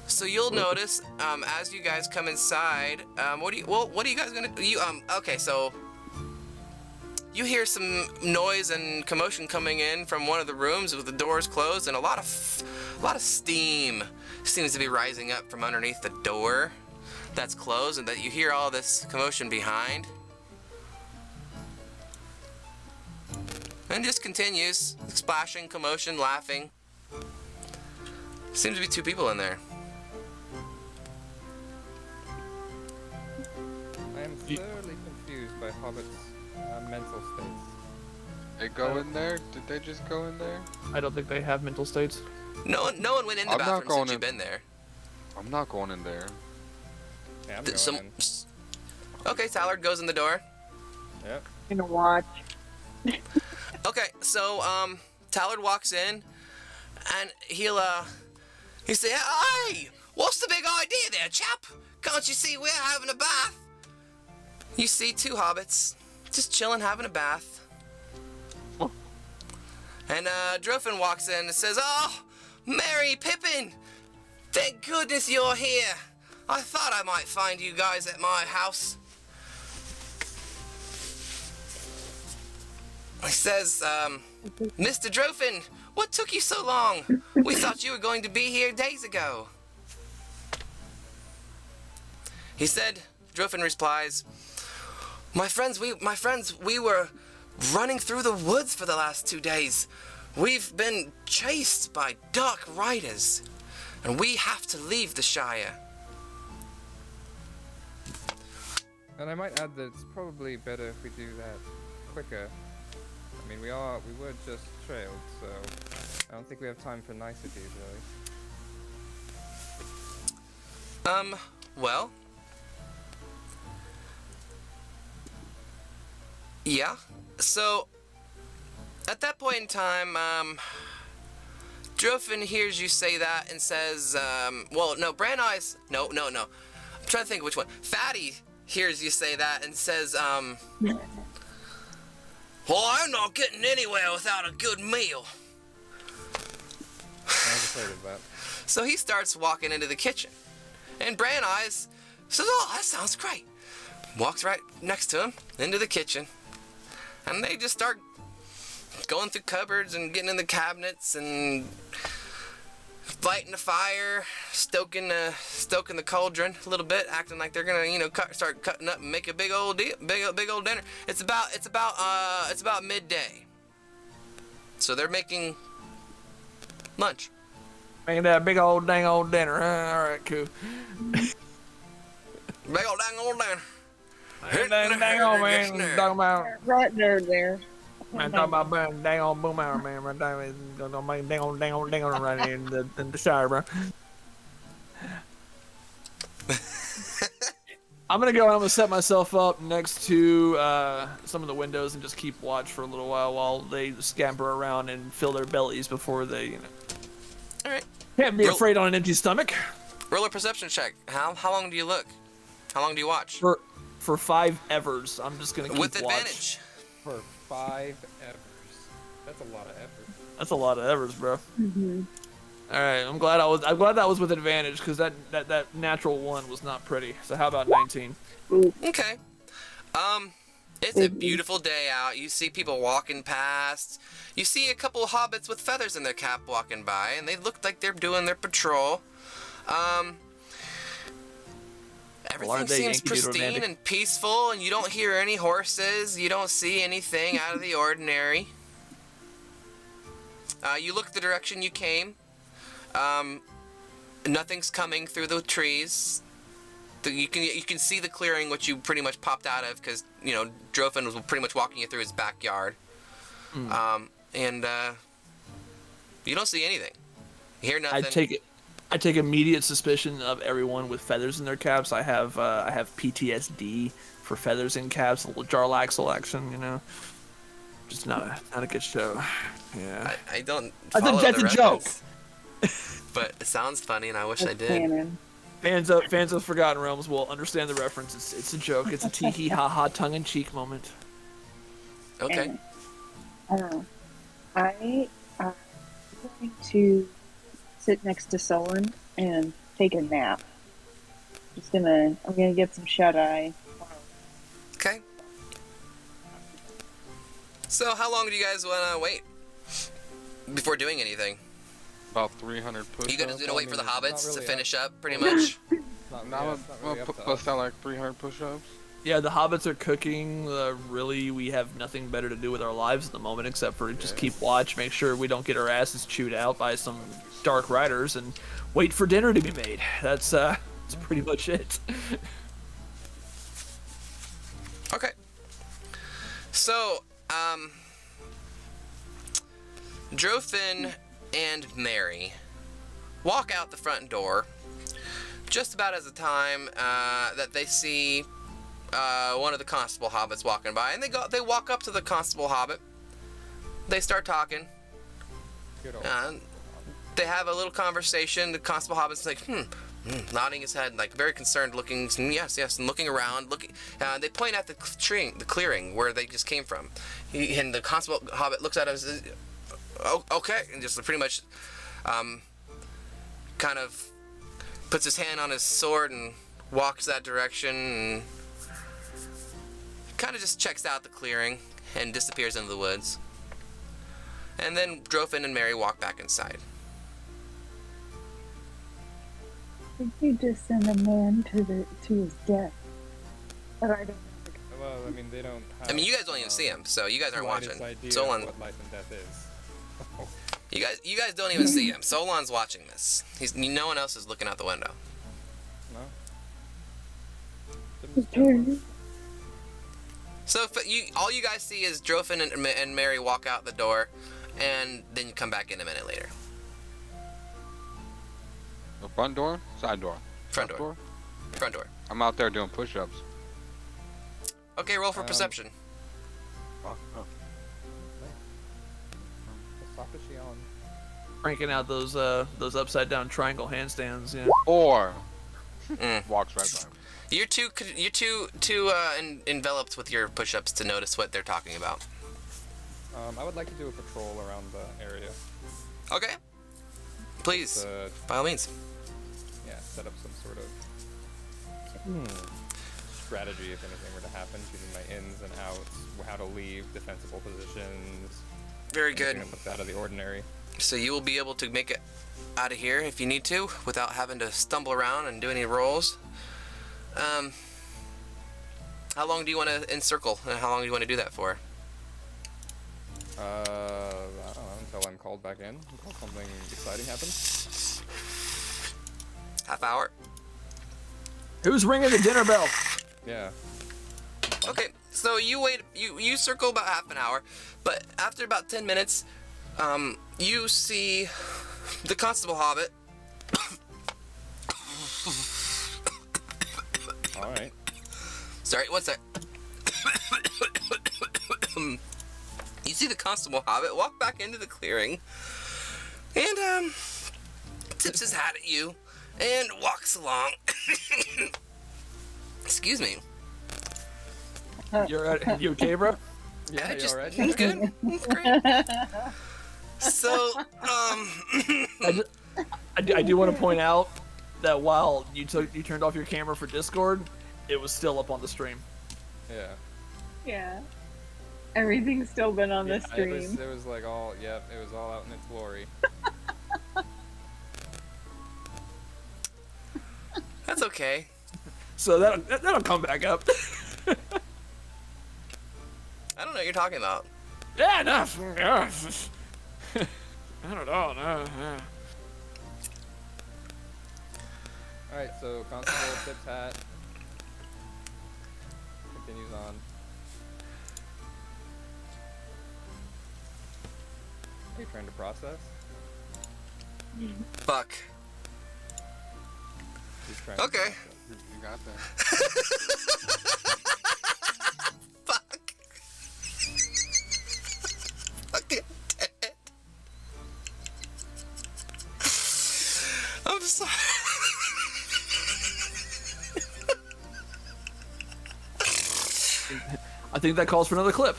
So you'll notice, as you guys come inside, what are you guys gonna do? Okay, so you hear some noise and commotion coming in from one of the rooms with the doors closed, and a lot of steam seems to be rising up from underneath the door that's closed, and that you hear all this commotion behind. And just continues, splashing, commotion, laughing. Seems to be two people in there. I am thoroughly confused by Hobbit's mental states. They go in there? Did they just go in there? I don't think they have mental states. No one went in the I'm not bathroom going since you've in. been there. I'm not going in there. Yeah, I'm going in. Okay, Tyler goes in the door. Yep. I'm gonna watch. Okay, so Tallard walks in, and he'll say, "Hey, what's the big idea there, chap? Can't you see we're having a bath?" You see two hobbits just chilling, having a bath. And Drofin walks in and says, "Oh, Merry Pippin, thank goodness you're here. I thought I might find you guys at my house." He says, "Mr. Drofin, what took you so long? We thought you were going to be here days ago." He said, Drofin replies, my friends, we were running through the woods for the last 2 days. We've been chased by dark riders, and we have to leave the Shire." And I might add that it's probably better if we do that quicker. I mean, we were just trailed, so I don't think we have time for niceties, really. Well, yeah. So, at that point in time, Drofin hears you say that and says, well, no, Brand Eyes, no. I'm trying to think which one. Fatty hears you say that and says, "Well, I'm not getting anywhere without a good meal." I was afraid of that. So he starts walking into the kitchen. And Brand Eyes says, "Oh, that sounds great." Walks right next to him into the kitchen. And they just start going through cupboards and getting in the cabinets and lighting the fire, stoking the cauldron a little bit, acting like they're gonna, start cutting up and make a big old dinner. It's about midday, so they're making lunch. Making that big old dang old dinner. All right, cool. Big old dang old dinner. Dang old man, talking about. Right there. Man, talking about dang old boom hour, man. Right there, gonna make dang old right here in the shower, bro. I'm gonna go and I'm gonna set myself up next to some of the windows and just keep watch for a little while they scamper around and fill their bellies before they, All right. Can't be afraid on an empty stomach. Roll a perception check. How long do you look? How long do you watch? For 5 evers. I'm just gonna keep with watch. advantage. For 5 evers. That's a lot of evers. That's a lot of evers, bro. Mm-hmm. All right, I'm glad that was with advantage because that natural 1 was not pretty. So how about 19? Okay. It's a beautiful day out. You see people walking past. You see a couple of hobbits with feathers in their cap walking by, and they look like they're doing their patrol. Everything seems pristine and peaceful, and you don't hear any horses. You don't see anything out of the ordinary. You look the direction you came. Nothing's coming through the trees. You can see the clearing, which you pretty much popped out of, because Drofin was pretty much walking you through his backyard. And you don't see anything. You hear nothing. I take immediate suspicion of everyone with feathers in their caps. I have PTSD for feathers in caps. A little Jarlaxle action, Just not a good show. Yeah. I don't. I think that's a joke. But it sounds funny, and I wish I did. Canon. Fans of Forgotten Realms will understand the reference. It's a joke. It's a tee ha tongue-in-cheek moment. Okay. And, I don't know. I'm going to sit next to Solon and take a nap. I'm gonna get some shut-eye. Okay. So how long do you guys want to wait before doing anything? About 300 push-ups. You guys gonna wait for the hobbits to finish up, pretty Well, much? bust out like 300 push-ups. Yeah, the hobbits are cooking. Really, we have nothing better to do with our lives at the moment except for just keep watch, make sure we don't get our asses chewed out by some dark riders, and wait for dinner to be made. That's pretty much it. Okay. So, Drofin and Mary walk out the front door just about as the time that they see one of the constable hobbits walking by, and they walk up to the constable hobbit. They start talking. They have a little conversation. The constable hobbit's like, nodding his head, like very concerned, looking. Yes, and looking around. They point at the clearing where they just came from. And the constable hobbit looks at him and says, "Oh, okay," and just pretty much, kind of puts his hand on his sword and walks that direction, and kind of just checks out the clearing and disappears into the woods. And then Drofin and Mary walk back inside. I think you just send a man to his death. But I don't know. Well, I mean, they don't have... I mean, you guys don't even see him, so you guys aren't watching. Idea Solon... what life and death is. You guys don't even see him. Solon's watching this. No one else is looking out the window. No? So all you guys see is Drofin and Mary walk out the door, and then you come back in a minute later. The front door? Side door? Front door. Front door. I'm out there doing push-ups. Okay, roll for perception. What sock is she on? Cranking out those upside down triangle handstands. Yeah. Or walks right by me. You're too enveloped with your push-ups to notice what they're talking about. I would like to do a patrol around the area. Okay. Please, by all means. Yeah, set up some sort of strategy if anything were to happen, choosing my ins and outs, how to leave defensible positions. Very good. Anything that puts out of the ordinary. So you will be able to make it out of here if you need to, without having to stumble around and do any rolls. How long do you want to encircle, and how long do you want to do that for? I don't know, until I'm called back in, until something exciting happens. Half hour? Who's ringing the dinner bell? Yeah. Okay, so you wait, you circle about half an hour, but after about 10 minutes, you see the Constable Hobbit. Alright. Sorry, one sec. You see the Constable Hobbit walk back into the clearing, and, tips his hat at you, and walks along. Excuse me. You okay, bro? Yeah, you just, alright? It's good. It's great. So, I do want to point out that while you turned off your camera for Discord, it was still up on the stream. Yeah. Yeah. Everything's still been on the stream. It was like all, it was all out in its glory. that's okay. So that'll come back up. I don't know what you're talking about. Yeah, no. I don't know, no. Alright, so Constable tips hat. Continues on. Are you trying to process? Fuck. He's trying to Okay. process. You got that. Fuck. Fucking dead. I'm sorry. I think that calls for another clip.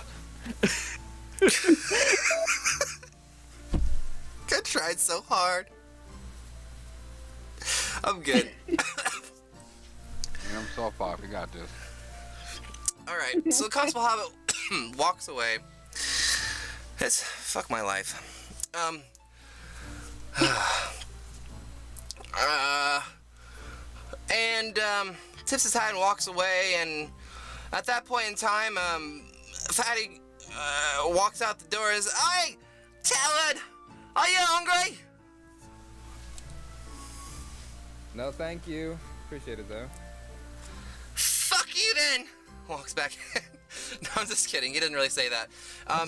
I tried so hard. I'm good. I'm soft pop. You got this. Alright, so the Constable Hobbit walks away. It's fuck my life. And tips his hat and walks away, and at that point in time, Fatty walks out the door and says, "Hey, Talon, are you hungry?" No, thank you. Appreciate it though. Fuck you then! Walks back in. No, I'm just kidding. He doesn't really say that.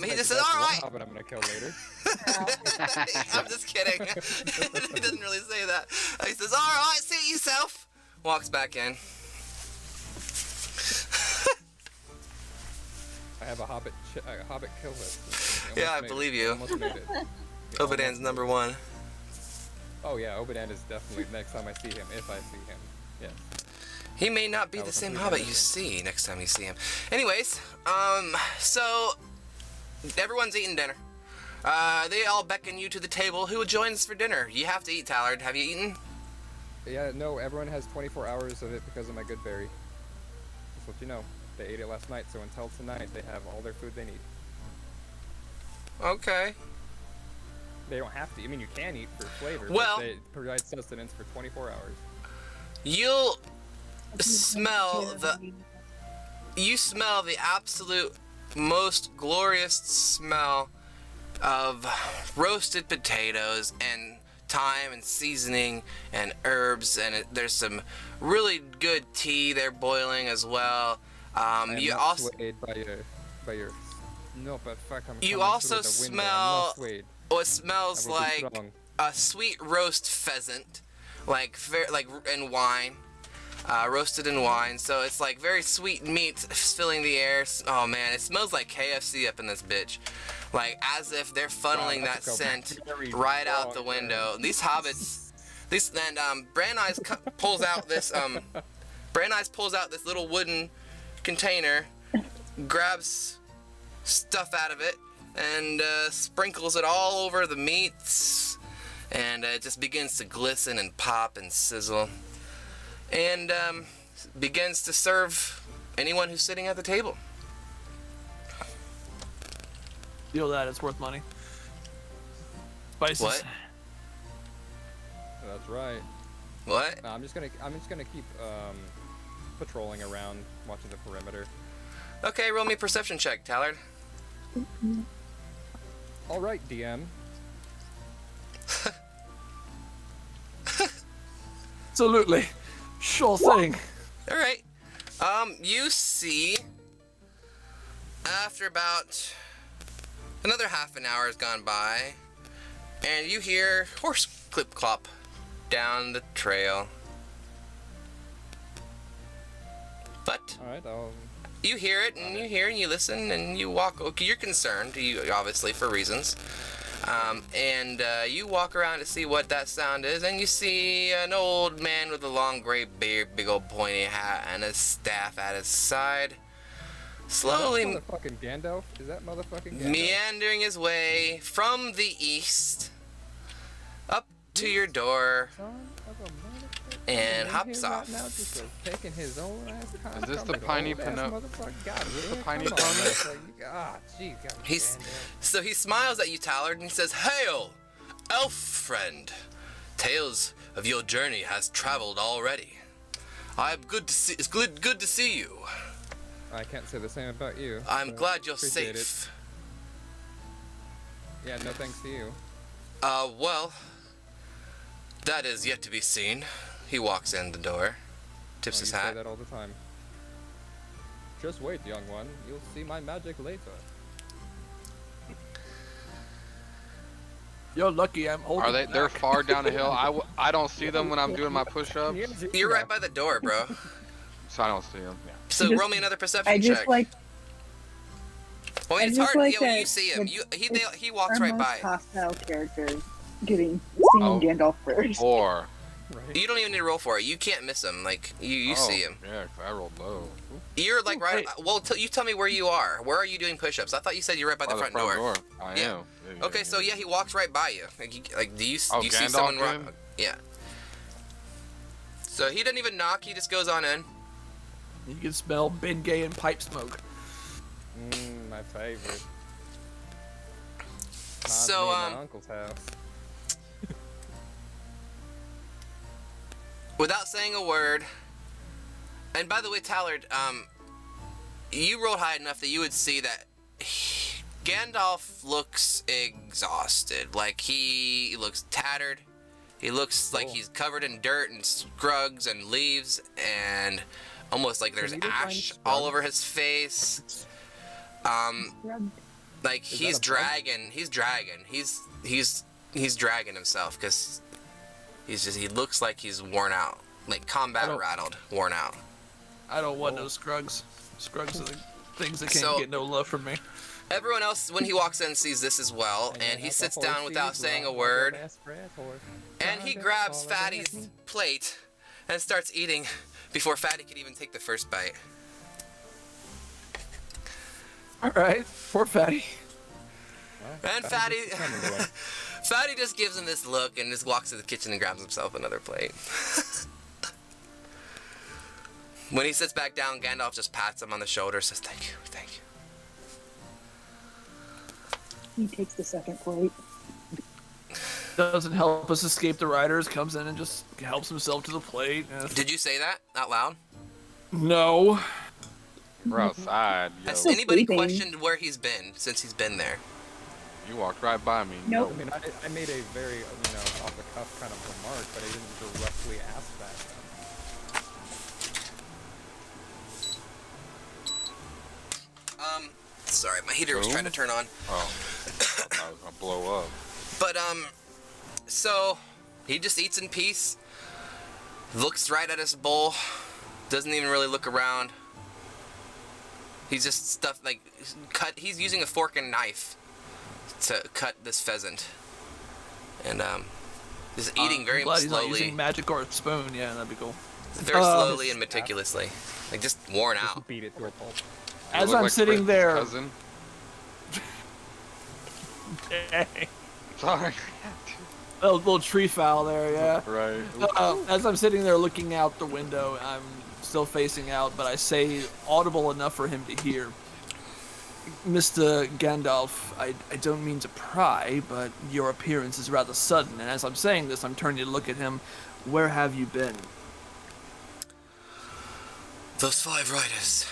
He just says, That's one "Alright." hobbit I'm gonna kill later. I'm just kidding. He doesn't really say that. He says, "Alright, suit yourself." Walks back in. I have a hobbit kill list. Yeah, I believe you. Almost made it. Obadan's number one. Oh yeah, Obadan is definitely next time I see him, if I see him. Yes. He may not be That the was same completely hobbit you different. see next time you see him. Anyways, so everyone's eating dinner. They all beckon you to the table. Who will join us for dinner? You have to eat, Tallard. Have you eaten? Yeah, no, everyone has 24 hours of it because of my good berry. Just let you know. They ate it last night, so until tonight, they have all their food they need. Okay. They don't have to. I mean, you can eat for flavor, Well- but they provide sustenance for 24 hours. You'll smell the absolute most glorious smell of roasted potatoes and thyme and seasoning and herbs, and there's some really good tea there boiling as well. I'm You not also swayed by your. No, but fuck, I'm You coming also through the window. I'm smell- not swayed. what smells I will be like strong. a sweet roast pheasant, like in wine. Roasted in wine, so it's like very sweet meat filling the air. Oh man, it smells like KFC up in this bitch. Like as if they're funneling that that's scent very right out the wrong, window. These hobbits, Brand Eyes pulls out this little wooden container, grabs stuff out of it, and sprinkles it all over the meats, and it just begins to glisten and pop and sizzle. And begins to serve anyone who's sitting at the table. Deal that, it's worth money. Spices. What? That's right. What? I'm just gonna keep patrolling around, watching the perimeter. Okay, roll me a perception check, Tallard. All right, DM. Absolutely. Sure thing. All right. You see, after about another half an hour has gone by, and you hear horse clip clop down the trail. But All right, I'll. you hear it, and you hear, and you listen, and you walk. Okay, you're concerned, you obviously for reasons. You walk around to see what that sound is, and you see an old man with a long gray beard, big old pointy hat, and a staff at his side, slowly Motherfucking Gandalf? Is that motherfucking Gandalf? meandering his way from the east up to your door Son of a motherfucker. and In hops here right off. now, just taking his own ass time. Is this the Like an piney old-ass Pinot- motherfucker. God is this the damn, piney come on, pony? motherfucker. Ah, gee, God He's Gandalf. so he smiles at you, Tallard, and he says, "Hail, elf friend! Tales of your journey has traveled already. I'm good to see. It's good to see you. I can't say the same about you. I'm so glad you're appreciate it. safe. Yeah, no thanks to you. Well, that is yet to be seen." He walks in the door, tips Oh, his you say hat. that all the time. Just wait, young one. You'll see my magic later. You're lucky I'm holding Are they? back. They're far down the hill. I don't see them when I'm doing my push-ups, You're right by the door, bro. so I don't see them. Yeah. So Just- roll me another perception I just check. like Well, I it's just hard. like You that see him. it's He walks our right most by. hostile character getting seeing Oh. Gandalf first. Or. Right? You don't even need to roll for it. You can't miss him. Like you oh, see him. Yeah, 'cause I rolled low. You're like right. Wait. Well, you tell me where you are. Where are you doing push-ups? I thought you said you're right by the front door. I Yeah. am. Yeah, Okay, so yeah, he walks right by you. Do you Oh, see Gandalf someone? did? Yeah. So he doesn't even knock. He just goes on in. You can smell Bengay and pipe smoke. My favorite. Not So, me at my uncle's house. Without saying a word. And by the way, Tallard, you rolled high enough that you would see that Gandalf looks exhausted. Like he looks tattered. He looks like he's covered in dirt and scrugs and leaves and almost like there's he define ash all scrugs? over his face. Like Is he's that a bug? dragging. He's dragging himself because he looks like he's worn out, like combat don't- rattled, worn out. I don't want no scrugs. Scrugs are the things that can't So- get no love from me. Everyone else, when he walks in, sees this as well, and he sits down without saying a word, and he grabs Fatty's plate and starts eating before Fatty can even take the first bite. All right, poor Fatty. And Fatty, Fatty just gives him this look and just walks to the kitchen and grabs himself another plate. When he sits back down, Gandalf just pats him on the shoulder, says, "Thank you, thank you." He takes the second plate. Doesn't help us escape the riders. Comes in and just helps himself to the plate. Did you say that out loud? No. We're outside, yo. Has Still anybody sleeping. questioned where he's been since he's been there? You walked right by me. Nope. I mean, I made a very, off the cuff kind of remark, but I didn't directly ask that. Sorry, my heater was Boom. trying to turn on. Oh, I was gonna blow up. But, so, he just eats in peace, looks right at his bowl, doesn't even really look around. He's just he's using a fork and knife to cut this pheasant. And, just eating very Glad he's not slowly, using magic or a spoon. Yeah, that'd be cool. very slowly and meticulously. Like, just worn out. Beat it to a pulp. You As look I'm like sitting Fritz' there, Cousin. a Sorry. little tree fowl there, yeah. Right. As I'm sitting there looking out the window, I'm still facing out, but I say audible enough for him to hear. Mr. Gandalf, I don't mean to pry, but your appearance is rather sudden, and as I'm saying this, I'm turning to look at him. Where have you been? Those 5 riders.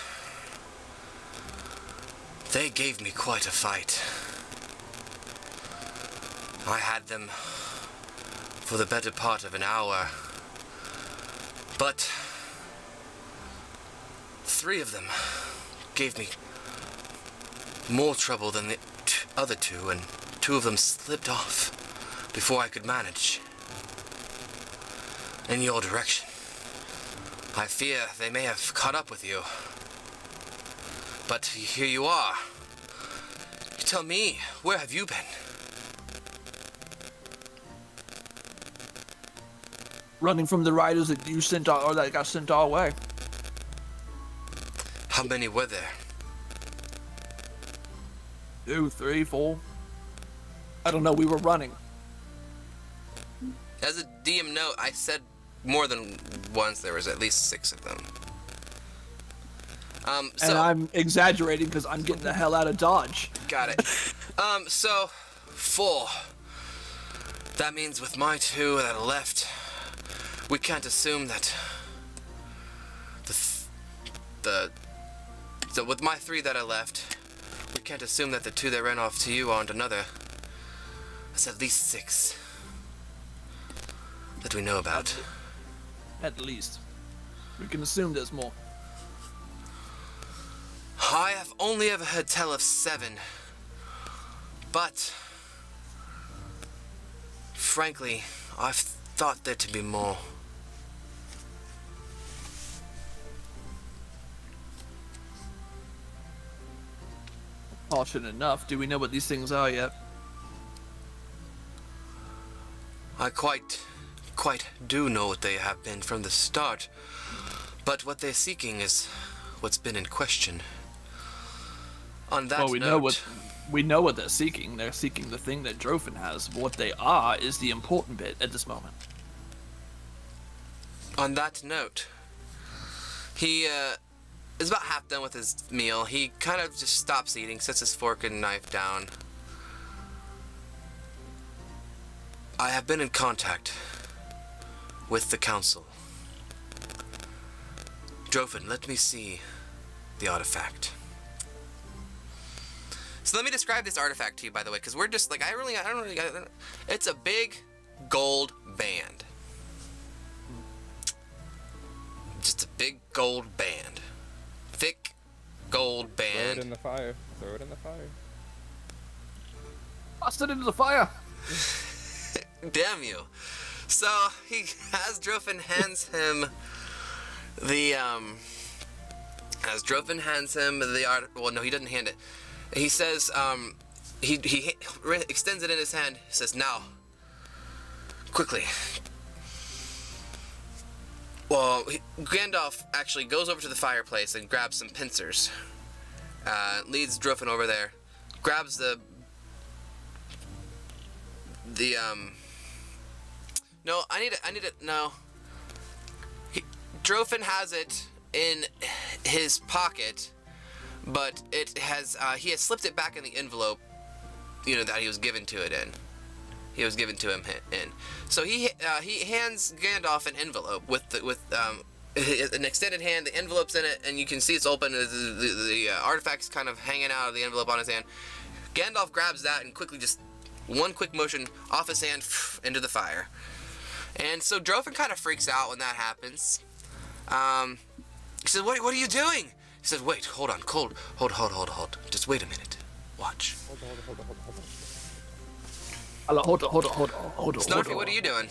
They gave me quite a fight. I had them for the better part of an hour. But 3 of them gave me more trouble than the other 2, and 2 of them slipped off before I could manage. In your direction. I fear they may have caught up with you. But here you are. Tell me, where have you been? Running from the riders that you sent or that got sent our way. How many were there? 2, 3, 4. I don't know, we were running. As a DM note, I said more than once there was at least 6 of them. So And I'm exaggerating because I'm getting the hell out of Dodge. got it. So 4. That means with my 2 that are left, we can't assume that so with my 3 that are left, we can't assume that the 2 that ran off to you aren't another. That's at least 6 that we know about. At least. We can assume there's more. I have only ever heard tell of 7, but frankly, I've thought there to be more. Caution enough. Do we know what these things are yet? I quite do know what they have been from the start, but what they're seeking is what's been in question. On that Well, we note, know what they're seeking. They're seeking the thing that Drophin has. What they are is the important bit at this moment. on that note, he is about half done with his meal. He kind of just stops eating, sets his fork and knife down. I have been in contact with the council. Drophin, let me see the artifact. So let me describe this artifact to you, by the way, because we're just like, I don't really, it's a big gold band. Just a big gold band. Thick gold Throw it band. in the fire. Throw it in the fire. Toss it into the fire. Damn you. So he has Drophin hands him the art. Well, no, he doesn't hand it. He says he extends it in his hand. He says, "Now, quickly." Well, Gandalf actually goes over to the fireplace and grabs some pincers. Leads Drophin over there, grabs No, I need it. No. Drophin has it in his pocket, but it has he has slipped it back in the envelope, that he was given to it in. He was given to him in. So he hands Gandalf an envelope with an extended hand. The envelope's in it, and you can see it's open. The artifact's kind of hanging out of the envelope on his hand. Gandalf grabs that and quickly, just one quick motion off his hand into the fire. And so Drophin kind of freaks out when that happens. He says, "What are you doing?" He says, "Wait, hold on, hold. Just wait a minute. Watch." Hold on. Snarfy, what are you doing?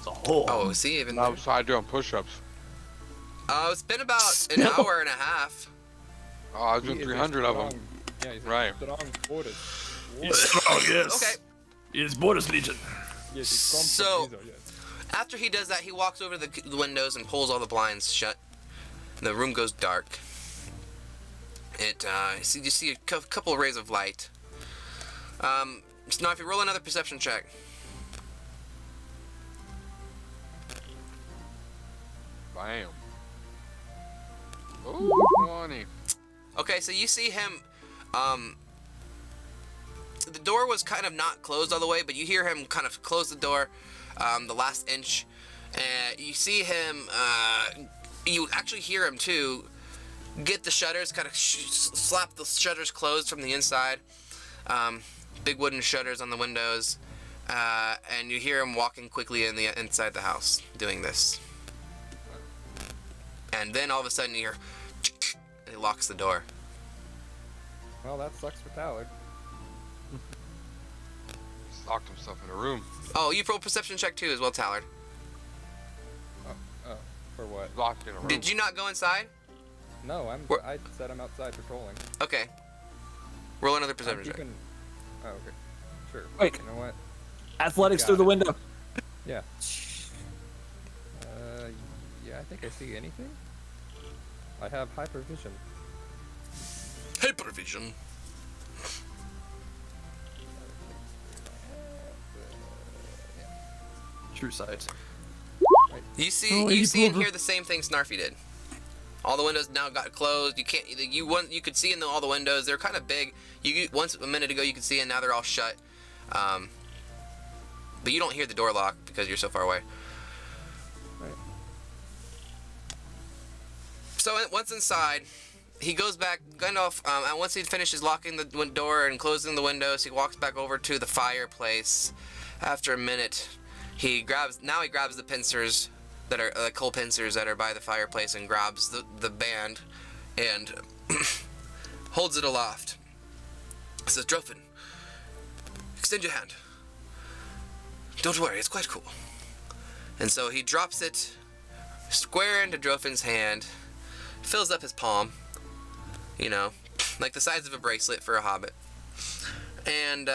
Oh, see, even I'm outside doing push-ups. it's been about an hour and a half. Oh, I was doing 300 of them. Yeah, he's Right. strong orders. yes. Okay. It's Borders Legion. Yes, he's from So- Treviso, yes. After he does that, he walks over to the windows and pulls all the blinds shut. The room goes dark. You see a couple of rays of light. Snarfy, roll another perception check. Bam. Ooh, 20. Okay, so you see him The door was kind of not closed all the way, but you hear him kind of close the door, the last inch, and you see him, you actually hear him too, get the shutters, kind of slap the shutters closed from the inside, big wooden shutters on the windows, and you hear him walking quickly inside the house, doing this. And then all of a sudden you hear, and he locks the door. Well, that sucks for Tallard. He's locked himself in a room. Oh, you roll perception check too as well, Tallard. Oh, for what? Locked in a room. Did you not go inside? No, Where- I said I'm outside patrolling. Okay. Roll another I'm perception check. keeping... Oh, okay. Sure. Wait. You know what? Athletics Got through the it. window. Yeah. Yeah, I think I see anything. I have hypervision. Hypervision. True sight. You see and hear the same thing Snarfy did. All the windows now got closed. You can't. You could see in all the windows. They're kind of big. Once a minute ago you could see, and now they're all shut. But you don't hear the door lock because you're so far away. Right. So once inside, he goes back. Gandalf. And once he finishes locking the door and closing the windows, he walks back over to the fireplace. After a minute, he grabs the pincers that are coal pincers that are by the fireplace and grabs the band and holds it aloft. Says, "Drofin, extend your hand. Don't worry, it's quite cool." And so he drops it square into Drofin's hand, fills up his palm, like the size of a bracelet for a hobbit. And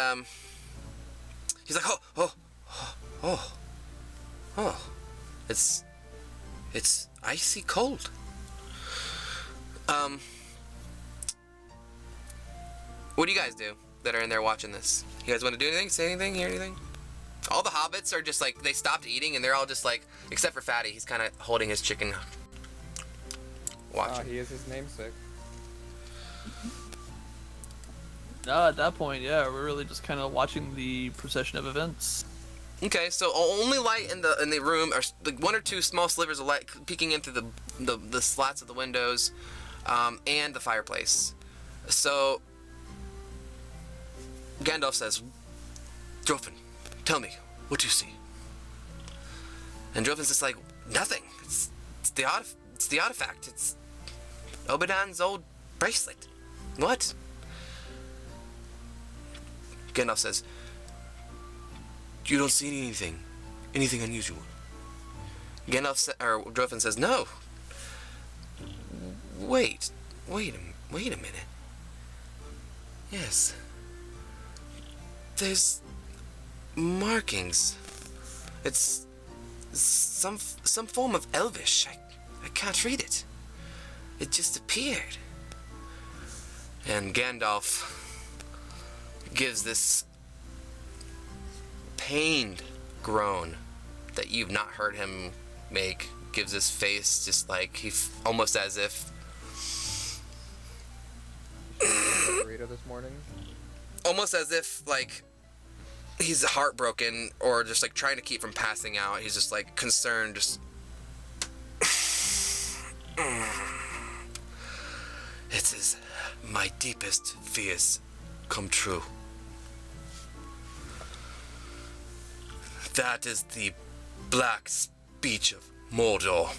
he's like, oh, it's icy cold. What do you guys do that are in there watching this? You guys want to do anything? Say anything? Hear anything? All the hobbits are just like, they stopped eating and they're all just like, except for Fatty, he's kind of holding his chicken, watching. He is his namesake. At that point, yeah, we're really just kind of watching the procession of events. Okay, so only light in the room are like one or two small slivers of light peeking in through the slats of the windows, and the fireplace. So Gandalf says, "Drofin, tell me, what do you see?" And Drofin's just like, "Nothing. It's the artifact. It's Obadiah's old bracelet. What?" Gandalf says, "You don't see anything unusual?" Drofin says, "No. Wait a minute. Yes. There's markings. It's some form of Elvish. I can't read it. It just appeared." And Gandalf gives this pained groan that you've not heard him make. Gives his face just like almost as if Burrito this morning. almost as if like he's heartbroken or just like trying to keep from passing out. He's just like concerned, just it is my deepest fears come true. That is the black speech of Mordor,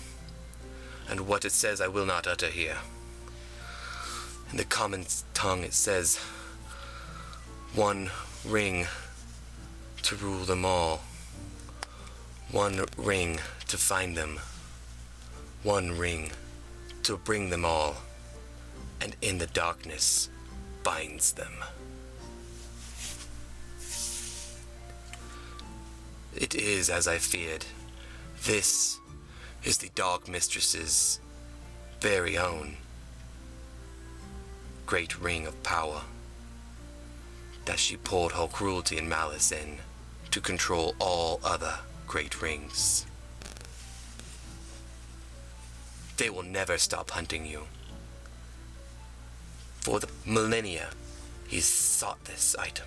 and what it says I will not utter here. In the common tongue it says, one ring to rule them all, one ring to find them, one ring to bring them all, and in the darkness binds them. It is as I feared. This is the Dark Mistress's very own great ring of power that she poured her cruelty and malice in to control all other great rings. They will never stop hunting you. For the millennia, He's sought this item.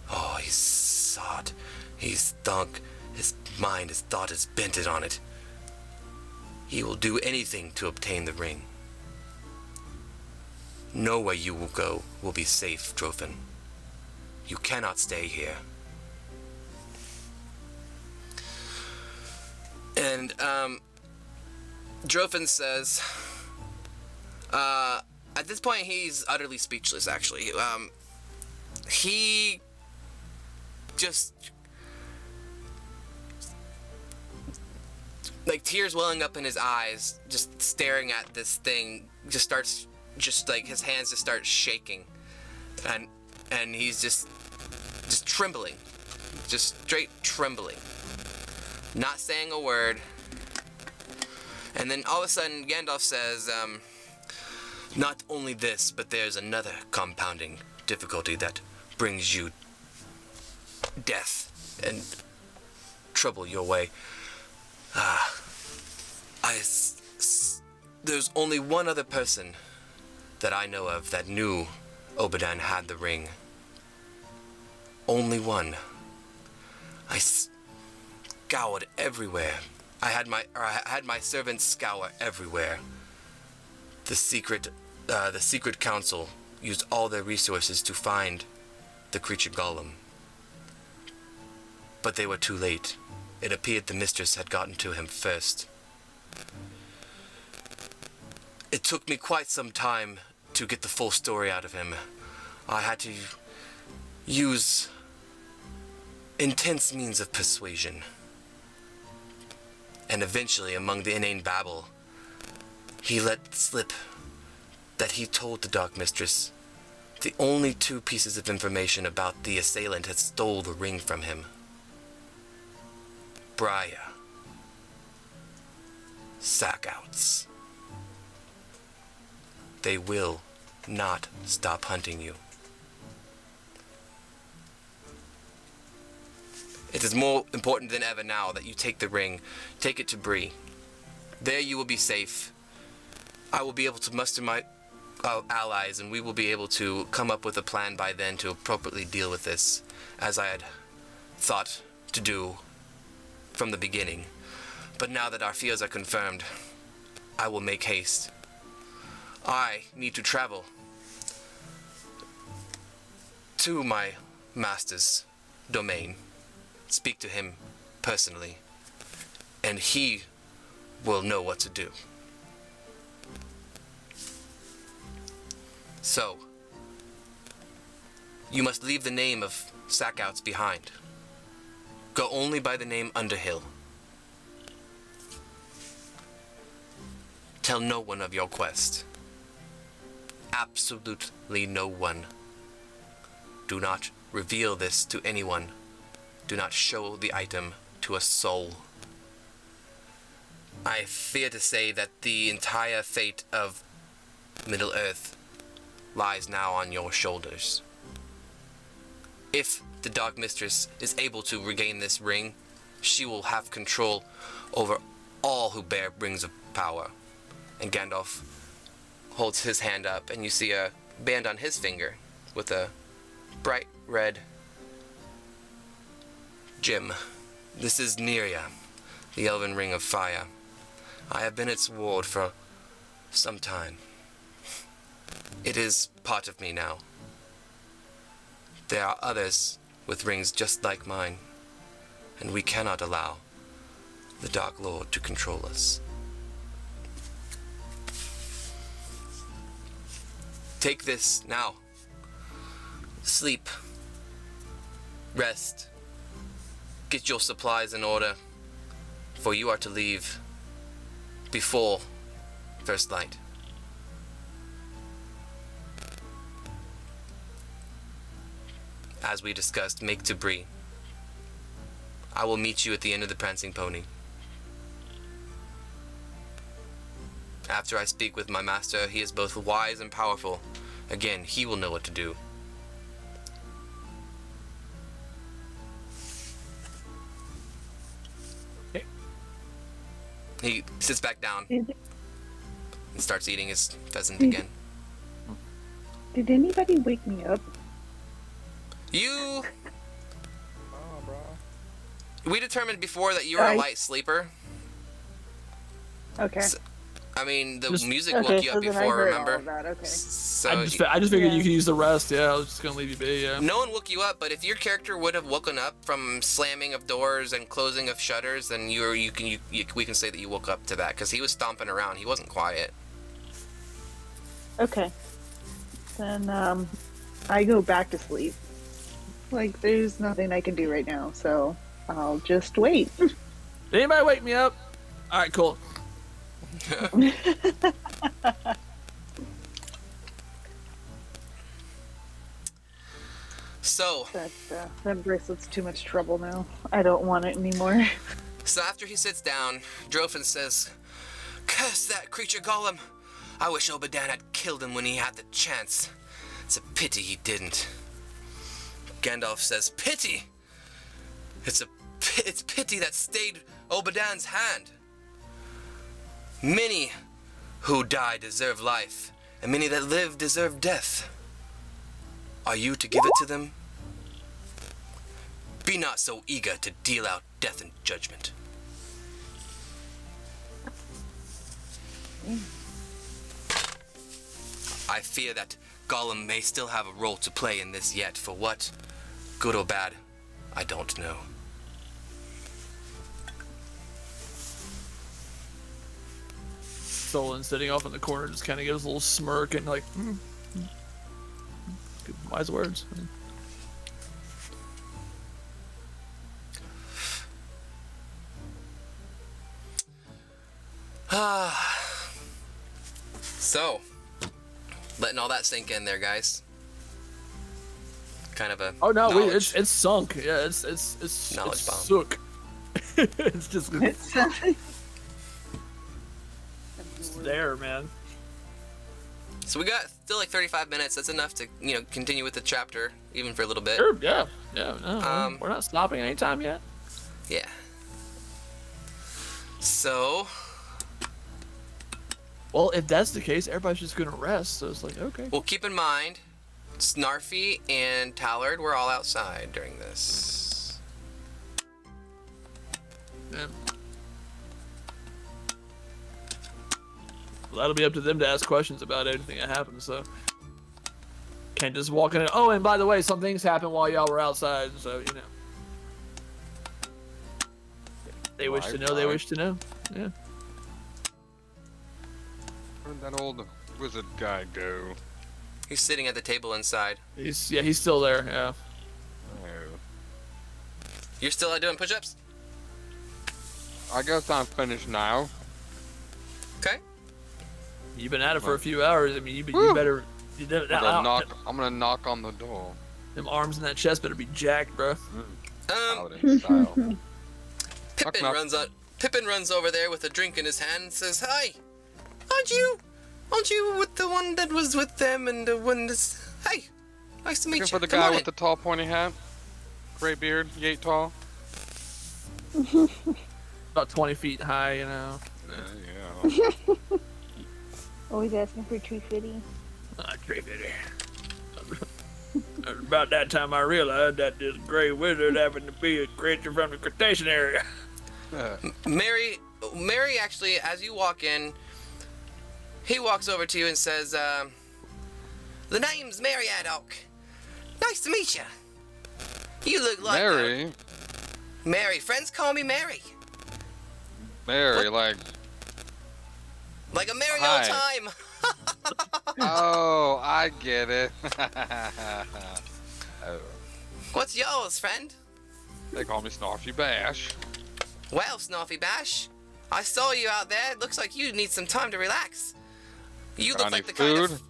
Oh, he's sought. He's thunk. His mind, his thought is bent on it. He will do anything to obtain the ring. Nowhere you will go will be safe, Drofin. You cannot stay here. And, Drofin says, at this point he's utterly speechless, actually. He just, like, tears welling up in his eyes, just staring at this thing, his hands just start shaking, and he's just trembling, just straight trembling, not saying a word. And then all of a sudden Gandalf says, not only this, but there's another compounding difficulty that brings you death and trouble your way. There's only one other person that I know of that knew Obadan had the ring. Only one. I scoured everywhere. I had my servants scour everywhere. The secret council used all their resources to find the creature golem. But they were too late. It appeared the Mistress had gotten to him first. It took me quite some time to get the full story out of him. I had to use intense means of persuasion. And eventually, among the inane babble, he let slip that he told the Dark Mistress the only 2 pieces of information about the assailant had stole the ring from him. Briar. Sackouts. They will not stop hunting you. It is more important than ever now that you take the ring, take it to Bree. There you will be safe. I will be able to muster my allies, and we will be able to come up with a plan by then to appropriately deal with this, as I had thought to do from the beginning. But now that our fears are confirmed, I will make haste. I need to travel to my master's domain, speak to him personally, and he will know what to do. So, you must leave the name of Sackouts behind. Go only by the name Underhill. Tell no one of your quest. Absolutely no one. Do not reveal this to anyone. Do not show the item to a soul. I fear to say that the entire fate of Middle-earth lies now on your shoulders. If the Dark Mistress is able to regain this ring, she will have control over all who bear rings of power. And Gandalf holds his hand up, and you see a band on his finger with a bright red gem. This is Nyria, the Elven Ring of Fire. I have been its ward for some time. It is part of me now. There are others with rings just like mine, and we cannot allow the Dark Lord to control us. Take this now. Sleep. Rest. Get your supplies in order, for you are to leave before first light. As we discussed, make to Bree. I will meet you at the end of the Prancing Pony. After I speak with my master, he is both wise and powerful. Again, he will know what to do. Okay. He sits back down and starts eating his pheasant again. Did anybody wake me up? You... Oh, bro. We determined before that you were a light sleeper. Okay. I mean, the Just- music Okay, woke you so up then I before, heard all remember? of that, okay. So I just figured Yeah. you could use the rest. Yeah, I was just gonna leave you be. Yeah. no one woke you up, but if your character would have woken up from slamming of doors and closing of shutters, then we can say that you woke up to that because he was stomping around. He wasn't quiet. Okay. Then, I go back to sleep. Like, there's nothing I can do right now, so I'll just wait. Did anybody wake me up? All right, cool. So That bracelet's too much trouble now. I don't want it anymore. So after he sits down, Drofin says, "Curse that creature golem! I wish Obadan had killed him when he had the chance. It's a pity he didn't." Gandalf says, "Pity? It's pity that stayed Obadan's hand. Many who die deserve life, and many that live deserve death. Are you to give it to them? Be not so eager to deal out death and judgment." I fear that Gollum may still have a role to play in this yet. For what? Good or bad, I don't know. Solon sitting off in the corner just kind of gives a little smirk and like, Good wise words. So, letting all that sink in there, guys. Kind of a Oh no, knowledge. it's sunk. Yeah, it's Knowledge it's bomb. sook. It's just it's there, man. So we got still like 35 minutes. That's enough to, continue with the chapter, even for a little bit. Sure, yeah. No, we're not stopping anytime yet. Yeah. So, Well, if that's the case, everybody's just gonna rest. So it's like, okay. well, keep in mind, Snarfy and Tallard were all outside during this. Yeah. Well, that'll be up to them to ask questions about anything that happens. So can't just walk in and, oh, and by the way, some things happened while y'all were outside. So they wish to know. They wish to know. Yeah. Where'd that old wizard guy go? He's sitting at the table inside. He's still there. Yeah. Oh. You're still out doing push-ups? I guess I'm finished now. Okay. You've been at it for a few hours. I mean, you better. I'm gonna knock on the door. Them arms and that chest better be jacked, bro. Paladin style. Pippin knock. Pippin runs over there with a drink in his hand and says, "Hi, aren't you with the one that was with them and the one that's, hey, nice to meet Looking you. for the Come guy on with in." the tall pointy hat, gray beard, yay tall. About 20 feet high, Yeah. Always asking for tree fitty. Tree fitty. About that time I realized that this gray wizard happened to be a creature from the Cretaceous area. Mary actually, as you walk in, he walks over to you and says, "The name's Mary Adok. Nice to meet you. You look like Mary. Mary. Friends call me Mary. Mary, Like a merry Hi. old time." Oh, I get it. Oh, What's yours, friend? they call me Snarfy Bash. Well, Snarfy Bash, I saw you out there. It looks like you need some time to relax. You look Got like any the kind food? of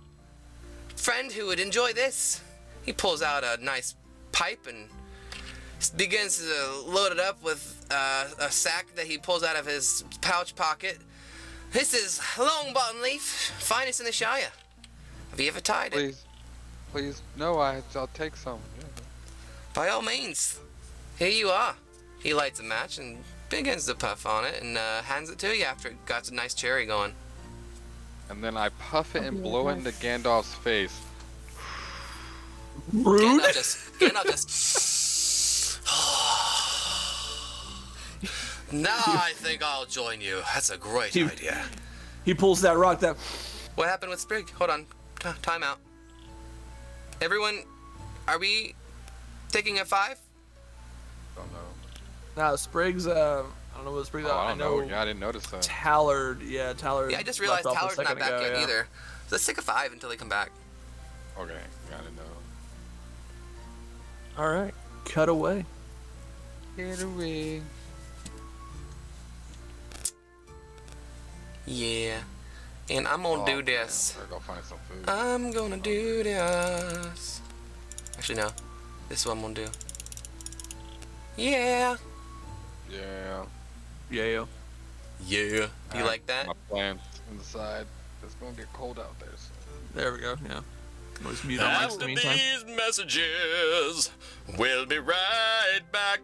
friend who would enjoy this. He pulls out a nice pipe and begins to load it up with a sack that he pulls out of his pouch pocket. This is Longbottom leaf, finest in the Shire. Have you ever tried it? Please, no, I'll take some. Yeah. By all means. Here you are. He lights a match and begins to puff on it and hands it to you after it got a nice cherry going. And then I puff it and blow it into Gandalf's face. Rude. Gandalf just. Now I think I'll join you. That's a great idea. He pulls that rock. That. What happened with Sprigg? Hold on. Time out. Everyone, are we taking a 5? Don't know. Now Sprigg's. I don't know what Sprigg's. Oh, I don't know. Yeah, I didn't notice that. Tallard. Yeah, Tallard. Yeah, I just realized left off a Tallard's not second back ago, yet yeah. either. So let's take a 5 until they come back. Okay, yeah, I didn't know. All right. Cut away. Get away. Yeah. And I'm gonna do this. Better go find some food. I'm gonna do this. Actually, no. This is what I'm gonna do. Yeah. Yeah. Yeah. Yeah. You like that? My plants inside. It's gonna get cold out there. So. There we go. Yeah. Always mute on mics in the meantime. these messages, we'll be right back.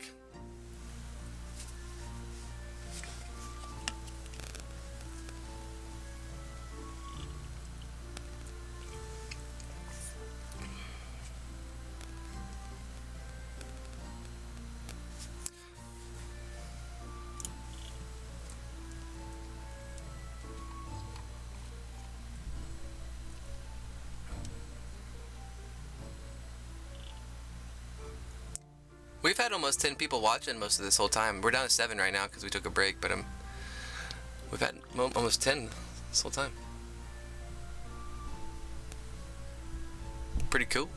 We've had almost 10 people watching most of this whole time. We're down to 7 right now because we took a break, but we've had almost 10 this whole time. Pretty cool.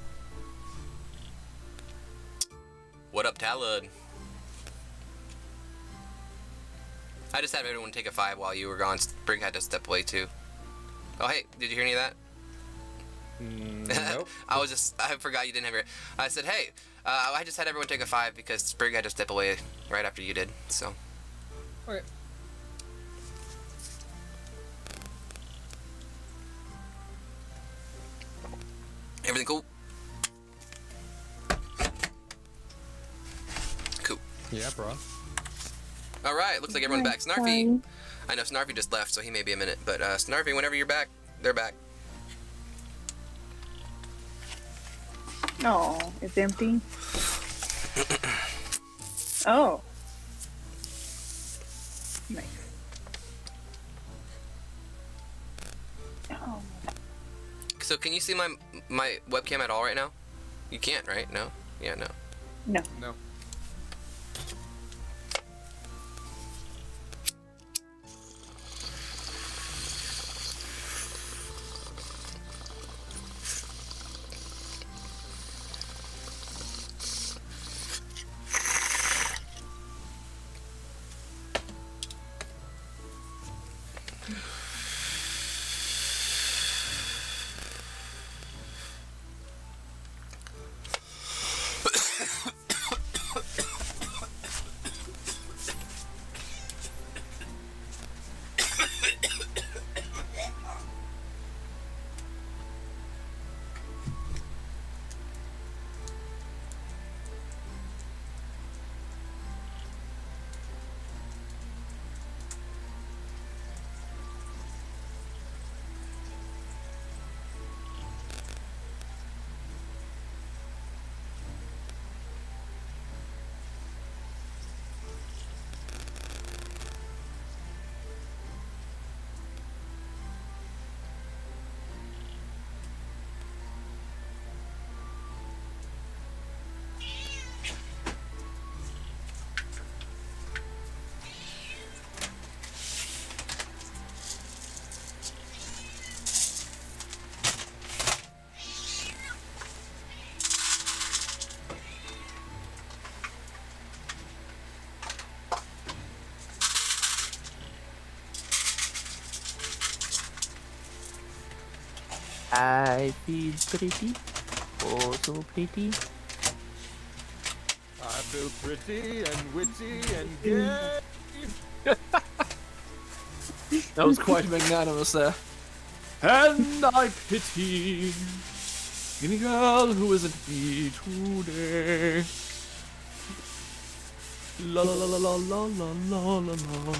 What up, Talud? I just had everyone take a 5 while you were gone. Sprigg had to step away too. Oh hey, did you hear any of that? Nope. I forgot you didn't have your. I said, hey, I just had everyone take a 5 because Sprigg had to step away right after you did. So. Okay. Everything cool? Cool. Yeah, bro. All right. Looks like everyone's back. Snarfy. I know Snarfy just left, so he may be a minute. But Snarfy, whenever you're back, they're back. Oh, it's empty. Oh. Nice. Oh. So can you see my webcam at all right now? You can't, right? No? Yeah, no. No. No. I feel pretty, oh so pretty. I feel pretty and witty and gay. That was quite magnanimous there. And I pity any girl who isn't me today. La la la la la la la la la.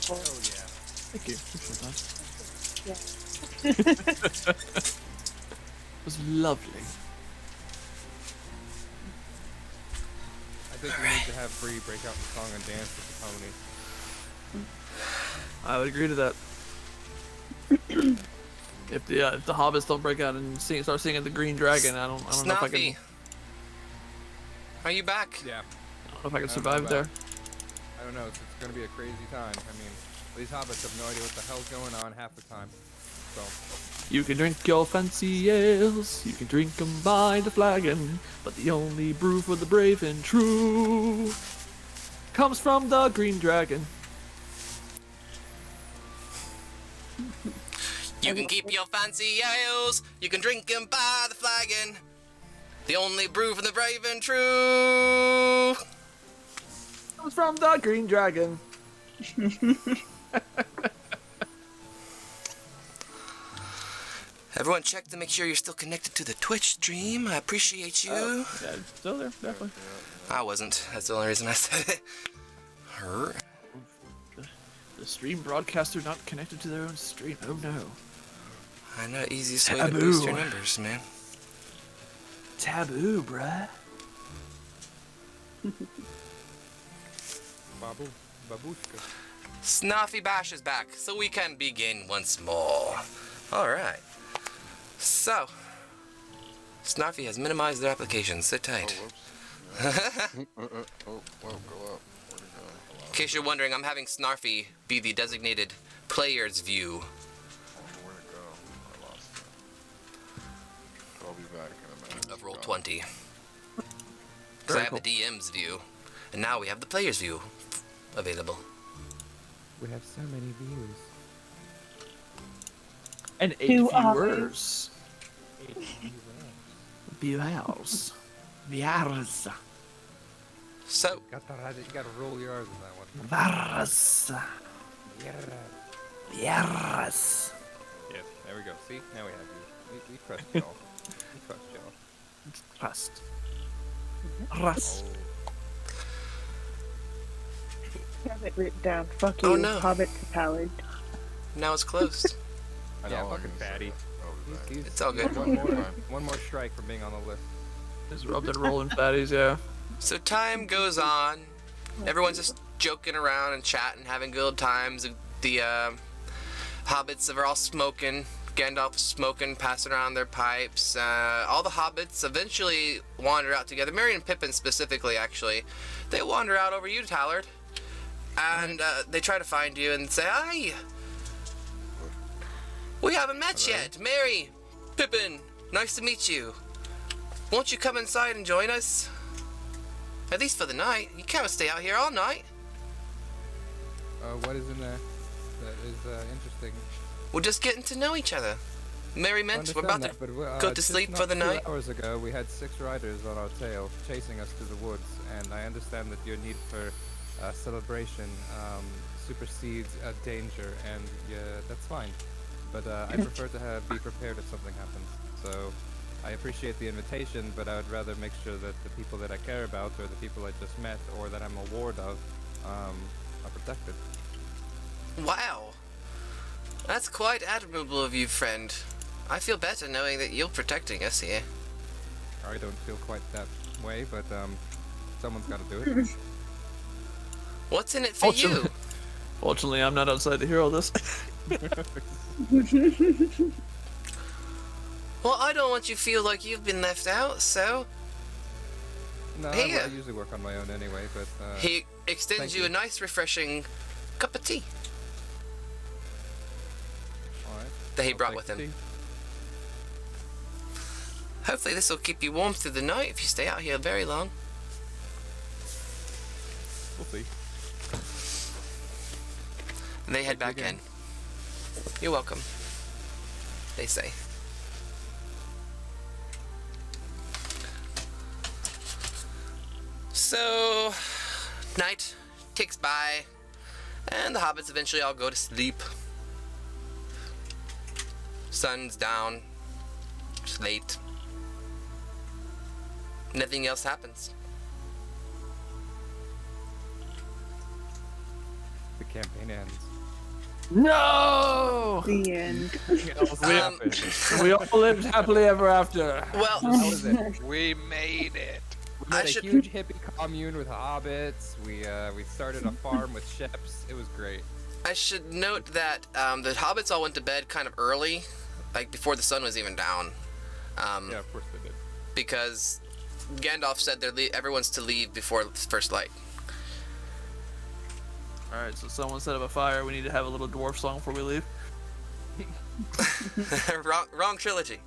Oh yeah. Thank you. Appreciate that. Yeah. It was lovely. I think we need to have Bree break out in song and dance with the pony. I would agree to that. If the hobbits don't break out and start singing the Green Dragon, I don't know if I can. Snarfy, are you back? Yeah. I don't know if I can I'm survive back. there. I don't know. It's gonna be a crazy time. I mean, these hobbits have no idea what the hell's going on half the time. So. You can drink your fancy ales, you can drink 'em by the flagon, but the only brew for the brave and true comes from the Green Dragon. You can keep your fancy ales, you can drink 'em by the flagon. The only brew for the brave and true Comes from the Green Dragon. Everyone check to make sure you're still connected to the Twitch stream. I appreciate you. Yeah, still there, definitely. I wasn't. That's the only reason I said it. Her. The stream broadcaster not connected to their own stream. Oh no. I know, easiest way to boost your numbers, man. Taboo, bruh. Babushka. Snuffy Bash is back, so we can begin once more. Alright. So, Snarfy has minimized their application. Sit tight. Oh, whoops. Whoa, go up. Where'd it go? In case you're wondering, I'm having Snarfy be the designated player's view. Where'd it go? I lost it. I'll be back in a minute. Of Roll20. Because I have the DM's view, and now we have the player's view available. We have so many views. And 8 Two viewers. Viewers. Viewers. So, You gotta roll your R's in that one. Viewers. Viewers. Yes, there we go. See? Now we have you. We trust y'all. We trust y'all. Trust. Trust. I have it written down. Fuck Oh, you, no. Hobbit to Pallid. now it's closed. I Yeah, know, fucking like I said, fatty. I'll be back. It's all good. One more strike for being on the list. Just rubbed and rolling fatties, yeah. So time goes on. Everyone's just joking around and chatting, having good times. The hobbits are all smoking. Gandalf's smoking, passing around their pipes. All the hobbits eventually wander out together. Merry and Pippin specifically, actually. They wander out over you, Tallard. And they try to find you and say, "Hi! We haven't met yet. Merry, Pippin, nice to meet you. Won't you come inside and join us? At least for the night. You can't stay out here all night." What is in there that is interesting? We're just getting to know each other. Merry meant we're about to go to just sleep not for the 2 night. hours ago, we had 6 riders on our tail chasing us to the woods, and I understand that your need for celebration supersedes danger, and yeah, that's fine. But I prefer to be prepared if something happens. So I appreciate the invitation, but I would rather make sure that the people that I care about, or the people I just met, or that I'm a ward of, are protected. Wow. That's quite admirable of you, friend. I feel better knowing that you're protecting us here. I don't feel quite that way, but someone's got to do it. What's in it for you? Fortunately, I'm not outside to hear all this. Well, I don't want you to feel like you've been left out, so... No, Hey, I usually work on my own anyway, but He extends Thank you you. a nice, refreshing cup of tea alright. that he I'll brought take with the him. tea. Hopefully this will keep you warm through the night if you stay out here very long. We'll see. And they head Thank back you in. again. You're welcome, they say. So, night ticks by, and the hobbits eventually all go to sleep. Sun's down. It's late. Nothing else happens. The campaign ends. No! The end. We all lived happily ever after. Well, That was it. We made it. We I made a should- huge hippie commune with hobbits. We started a farm with ships. It was great. I should note that the hobbits all went to bed kind of early, like before the sun was even down. Yeah, of course they did. Because Gandalf said everyone's to leave before first light. Alright, so someone set up a fire. We need to have a little dwarf song before we leave. wrong trilogy.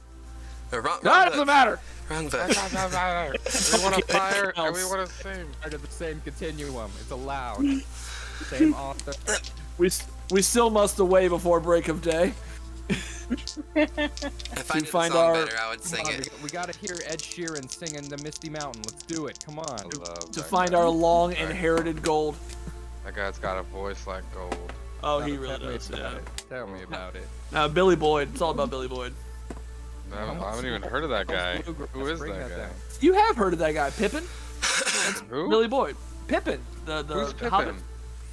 Wrong That book. doesn't matter! Wrong book. We want to fire and we want to sing. Part of the same continuum. It's allowed. Same author. We still must away before break of day. If I did the find song our- better, I would sing it. We gotta hear Ed Sheeran singing the Misty Mountain. Let's do it. Come on. To find our long inherited gold. That guy's got a voice like gold. Oh, Tell he me really does, about yeah. it. Tell me about it. Billy Boyd. It's all about Billy Boyd. I haven't even heard of that guy. Who is Bring that guy? down. You have heard of that guy, Pippin? Who? Billy Boyd. Pippin. Who's The Hobbit. Pippin?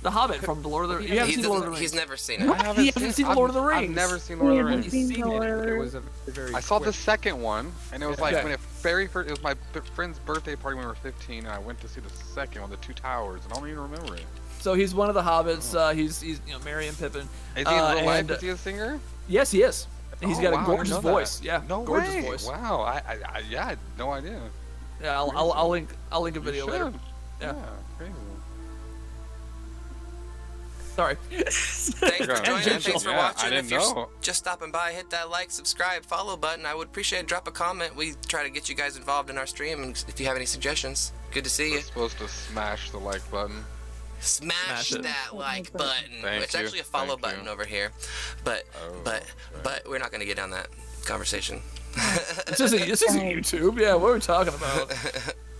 The Hobbit from the Lord of the Rings. You haven't He seen the Lord of the doesn't- Rings. he's never seen I it. haven't He hasn't seen Lord of the I've Rings. never seen Lord of the We Rings. haven't seen Seen the Lord of the it. It Rings. was a very I saw the quick- second one, and it was like Okay. when it was my friend's birthday party when we were 15, and I went to see the second one, the Two Towers, and I don't even remember it. So he's one of the hobbits. He's Merry and Pippin. Is he in real life? and- Is he a singer? Yes, he is. He's Oh, got wow, I a didn't gorgeous know that. voice. Yeah, No gorgeous way. voice. Wow, I had no idea. Yeah, I'll link a video You later. should. Yeah. Crazy. Sorry. Thanks for joining. Thanks for Yeah, watching. I didn't If you're know. just stopping by, hit that like, subscribe, follow button. I would appreciate it. Drop a comment. We try to get you guys involved in our stream, and if you have any suggestions, good to see you. We're supposed to smash the like button. Smash it. that like button. Thank It's you. actually a follow Thank button you. over here, but Oh, but we're not gonna get down that conversation. This isn't YouTube. Yeah, what are we talking about?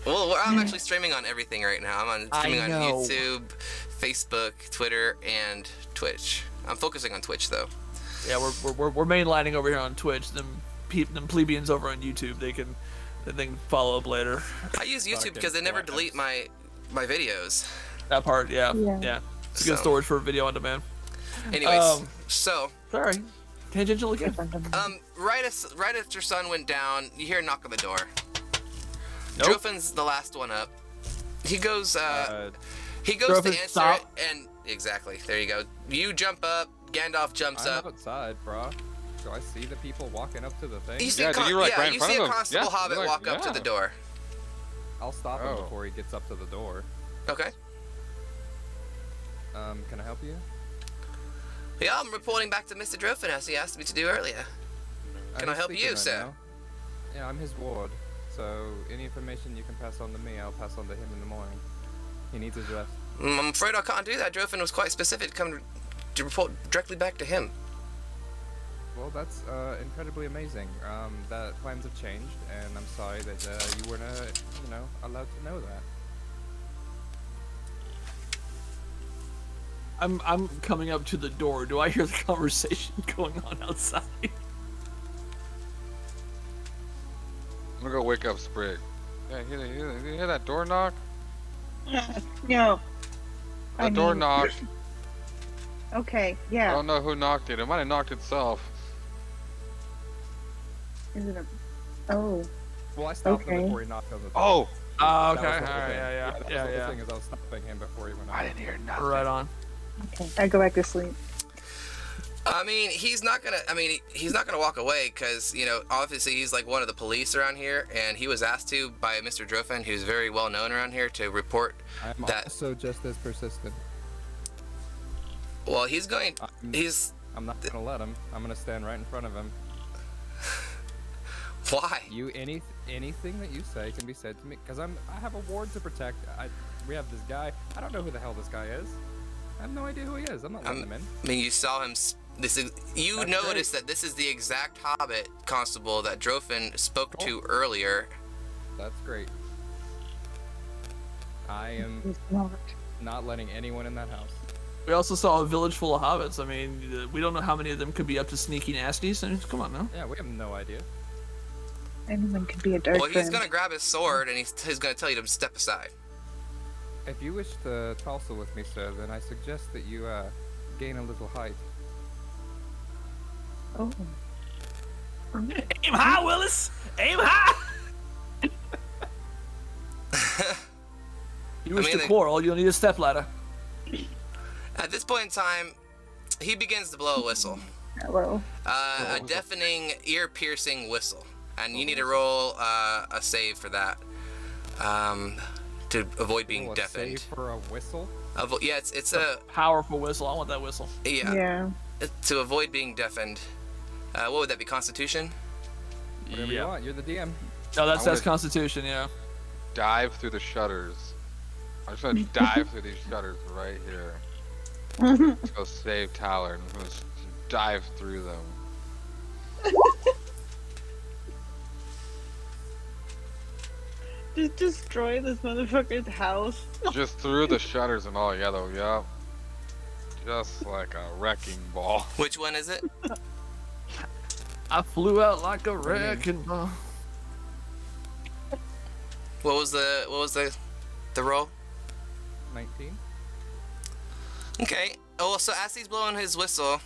Well, I'm actually streaming on everything right now. I'm streaming on know. YouTube, Facebook, Twitter, and Twitch. I'm focusing on Twitch though. Yeah, we're mainlining over here on Twitch. Them plebeians over on YouTube, they can follow up later. I use YouTube Fucking because they never plebs. delete my videos. That part, yeah. Yeah. It's a good So- storage for video on demand. Anyways, so Sorry, tangential again. right after sun went down, you hear a knock on the door. Nope. Drofin's the last one up. He goes to Drofin, answer stop. it, and exactly, there you go. You jump up, Gandalf jumps I'm up. outside, bro. Do I see the people walking up to the thing? You see, Yeah, dude, you were, like, right in you front see of a him. constable Yeah, hobbit you're, like, walk up to yeah. the door. I'll stop him Oh. before he gets up to the door. Okay. Can I help you? Yeah, I'm reporting back to Mr. Drofin as he asked me to do earlier. Can I he's help speaking you, right sir? now. Yeah, I'm his ward. So any information you can pass on to me, I'll pass on to him in the morning. He needs his rest. I'm afraid I can't do that. Drofin was quite specific to come to report directly back to him. Well, that's incredibly amazing. That plans have changed, and I'm sorry that you weren't, allowed to know that. I'm coming up to the door. Do I hear the conversation going on outside? I'm gonna go wake up Sprigg. Yeah, you hear that door knock? No. I The door mean- knocked. Okay, I yeah. don't know who knocked it. It might have knocked itself. Is it a... Oh. Well, I stopped him Okay. before he knocked on the door. Oh! Oh, That okay. was All the whole right. thing. Yeah. That was Yeah. the Yeah. thing is I was stopping him before he went out. I didn't hear nothing. Right on. Okay. I go back to sleep. I mean, he's not gonna walk away because, obviously he's like one of the police around here, and he was asked to by Mr. Drofin, who's very well known around here, to report I'm that. also just as persistent. Well, I'm not gonna let him. I'm gonna stand right in front of him. why? Anything that you say can be said to me, because I have a ward to protect. We have this guy. I don't know who the hell this guy is. I have no idea who he is. I'm not letting him in. I mean, you saw him. You That's noticed that this is the exact Hobbit constable that Drofin spoke to earlier. That's great. I am He's not. not letting anyone in that house. We also saw a village full of hobbits. I mean, we don't know how many of them could be up to sneaky nasties. I mean, come on now. Yeah, we have no idea. Anyone could be a dark Well, he's friend. gonna grab his sword and he's gonna tell you to step aside. If you wish to tussle with me, sir, then I suggest that you gain a little height. Oh. Aim high, Willis! Aim high! You wish to quarrel, you'll need a stepladder. At this point in time, he begins to blow a whistle. Hello. A deafening, ear-piercing whistle. And you need to roll a save for that. To avoid being deafened. Save for a whistle? Yeah, it's a powerful whistle. I want that whistle. Yeah. To avoid being deafened. What would that be? Constitution? Whatever you want. You're the DM. No, that's Constitution. Yeah. Dive through the shutters. I'm just gonna dive through these shutters right here. Let's go save Tyler and let's dive through them. Just destroy this motherfucker's house. Just through the shutters and all yellow, yep. Just like a wrecking ball. Which one is it? I flew out like a wrecking ball. What was the roll? 19. Okay. Oh, so as he's blowing his whistle,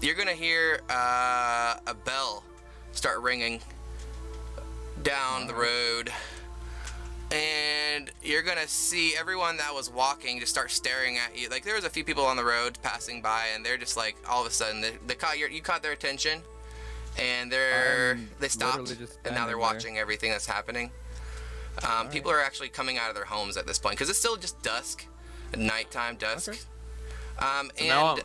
you're gonna hear a bell start ringing down the road, and you're gonna see everyone that was walking just start staring at you. Like there was a few people on the road passing by, and they're just like all of a sudden you caught their attention, and they stopped, and now they're watching everything that's happening. People are actually coming out of their homes at this point because it's still just dusk, nighttime dusk. Okay.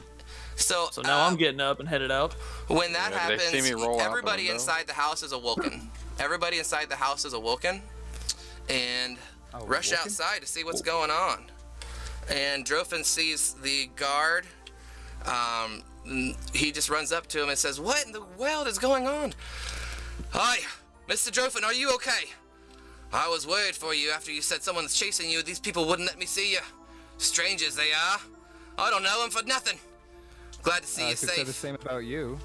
So now I'm getting up and headed out. When that They see happens, me roll out the everybody window. inside the house is awoken. Everybody inside the house is awoken and rush outside to see what's going on. And Drofin sees the guard. He just runs up to him and says, "What in the world is going on?" "Hi, Mr. Drofin, are you okay? I was worried for you after you said someone's chasing you. These people wouldn't let me see you. Strangers they are. I don't know them for nothing. Glad to see you I could say safe." the same about you.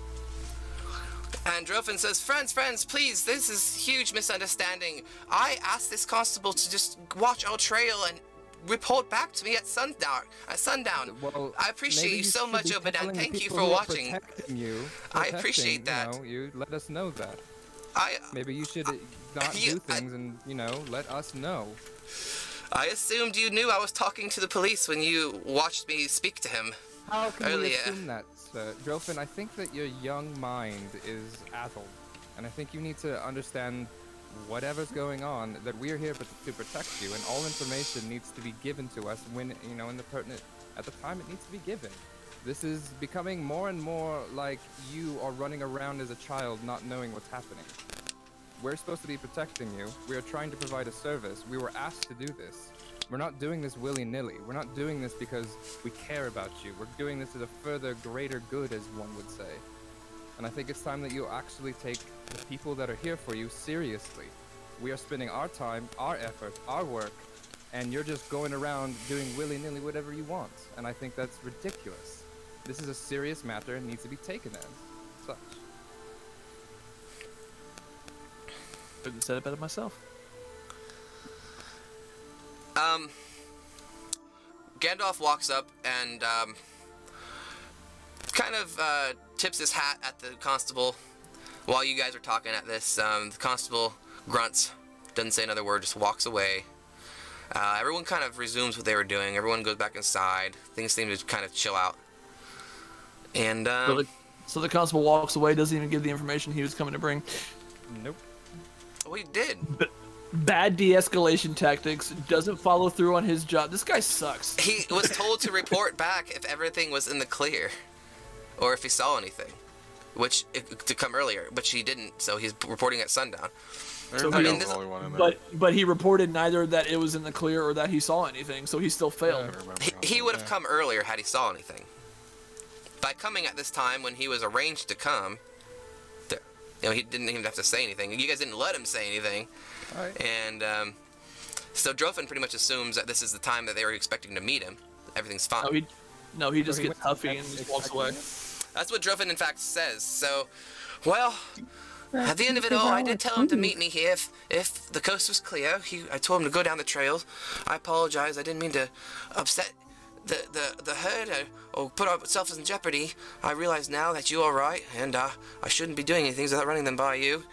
And Drofin says, friends, please, this is huge misunderstanding. I asked this constable to just watch our trail and report back to me at sundown. Well, I appreciate maybe you so should much, be Obadiah. telling the Thank you people for who are watching. I protecting, appreciate that. You let us know that. I Maybe you should not do things and, let us know. I assumed you knew I was talking to the police when you watched me speak to him. How can earlier. we assume that, sir? Drofin, I think that your young mind is addled. And I think you need to understand whatever's going on, that we're here to protect you, and all information needs to be given to us when, at the time it needs to be given. This is becoming more and more like you are running around as a child not knowing what's happening. We're supposed to be protecting you. We are trying to provide a service. We were asked to do this. We're not doing this willy-nilly. We're not doing this because we care about you. We're doing this as a further greater good, as one would say. And I think it's time that you actually take the people that are here for you seriously. We are spending our time, our effort, our work, and you're just going around doing willy-nilly whatever you want. And I think that's ridiculous. This is a serious matter and needs to be taken as such. Couldn't have said it better myself. Gandalf walks up and kind of tips his hat at the constable while you guys are talking at this. The constable grunts, doesn't say another word, just walks away. Everyone kind of resumes what they were doing. Everyone goes back inside. Things seem to kind of chill out. And so the constable walks away, doesn't even give the information he was coming to bring. Nope. we did. Bad de-escalation tactics, doesn't follow through on his job. This guy sucks. He was told to report back if everything was in the clear, or if he saw anything, to come earlier, which he didn't. So he's reporting at sundown. So I mean, but he reported neither that it was in the clear or that he saw anything, so he still failed. He would have come earlier had he saw anything. By coming at this time when he was arranged to come, he didn't even have to say anything. You guys didn't let him say anything. All right. And so Drofin pretty much assumes that this is the time that they were expecting to meet him. Everything's fine. No, he just gets huffy and just walks away. That's what Drofin in fact says. So, well, at the end of it all, I did tell him to meet me here if the coast was clear. I told him to go down the trail. I apologize. I didn't mean to upset the herd or put ourselves in jeopardy. I realize now that you are right, and I shouldn't be doing anything without running them by you.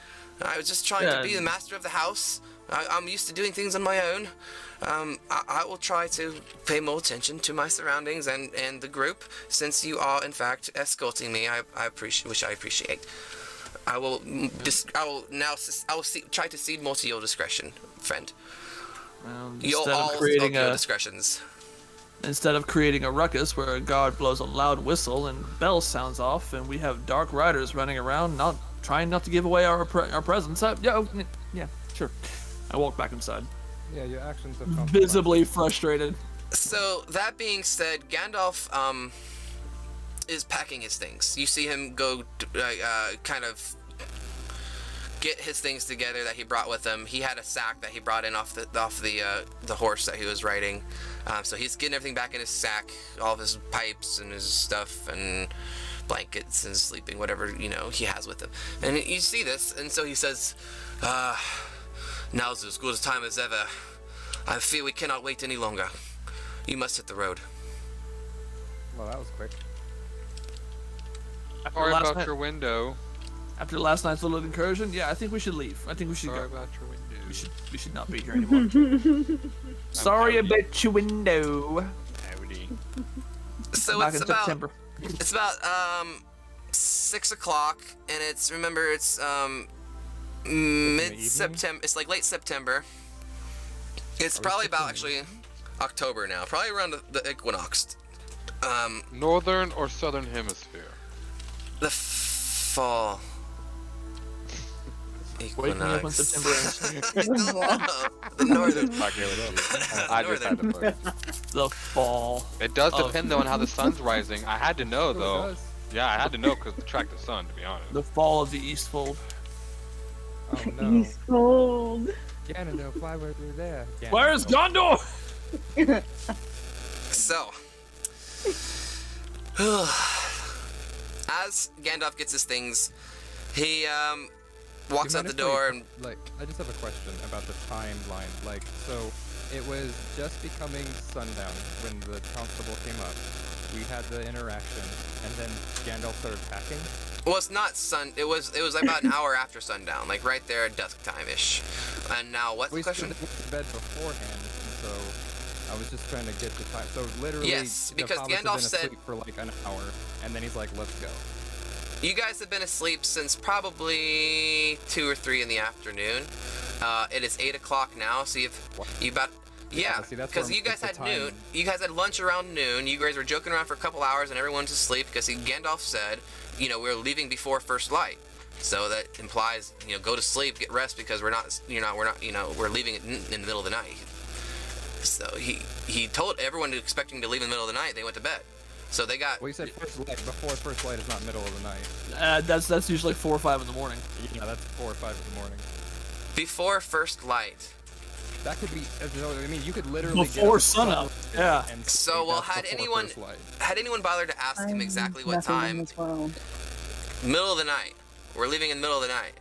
I was just trying to be the master of the house. I'm used to doing things on my own. I will try to pay more attention to my surroundings and the group, since you are in fact escorting me. I appreciate. I will try to cede more to your discretion, friend. Your discretions. Instead of creating a ruckus where a guard blows a loud whistle and bell sounds off, and we have dark riders running around, trying not to give away our presence. Yeah, sure. I walk back inside. Yeah, your actions have come visibly frustrated. So that being said, Gandalf is packing his things. You see him go kind of get his things together that he brought with him. He had a sack that he brought in off the horse that he was riding. So he's getting everything back in his sack, all of his pipes and his stuff and blankets and sleeping, whatever he has with him. And you see this, and so he says, "Now's as good a time as ever. I fear we cannot wait any longer. You must hit the road." Well, that was quick. Sorry about your window. After last night's little incursion, yeah, I think we should leave. I think we should go. Sorry about your window. We should not be here anymore. Sorry about your window. Howdy. So Back in September. It's about 6 o'clock, and it's mid-September. It's like late September. It's probably about actually October now, probably around the equinox. Northern or southern hemisphere? The fall. Wake me up when Equinox. September ends. The northern. I just had to put. The fall. It does depend though on how the sun's rising. I had to know It though. does. Yeah, I had to know because to track the sun, to be honest. The fall of the Eastfold. Oh no. He's cold. Ganondorf, fly right through there. Where's Gondor? So, as Gandalf gets his things, he walks out the door and I just have a question about the timeline. So it was just becoming sundown when the constable came up. We had the interaction, and then Gandalf started packing. well, it's not it was about an hour after sundown, like right there at dusk time ish. And now what's the question? We went to bed beforehand, so I was just trying to get the time. So literally, Yes, the because hobbits have Gandalf been said- asleep for like an hour, and then he's like, "Let's go." You guys have been asleep since probably 2 or 3 in the afternoon. It is 8 o'clock now, so you about. Yeah, see, that's because where you guys the had time- noon. You guys had lunch around noon. You guys were joking around for a couple hours, and everyone's asleep because Gandalf said, we're leaving before first light. So that implies, go to sleep, get rest, because we're leaving in the middle of the night. So he told everyone expecting to leave in the middle of the night. They went to bed. So they got. Well, you said first light. Before first light is not middle of the night. That's usually 4 or 5 in the morning. Yeah, that's 4 or 5 in the morning. Before first light. That could be. I mean, you could literally Before get sunup. Yeah. and So, say well, that's before first light. had anyone bothered to ask him exactly what Nothing in time? this world. Middle of the night. We're leaving in the middle of the night.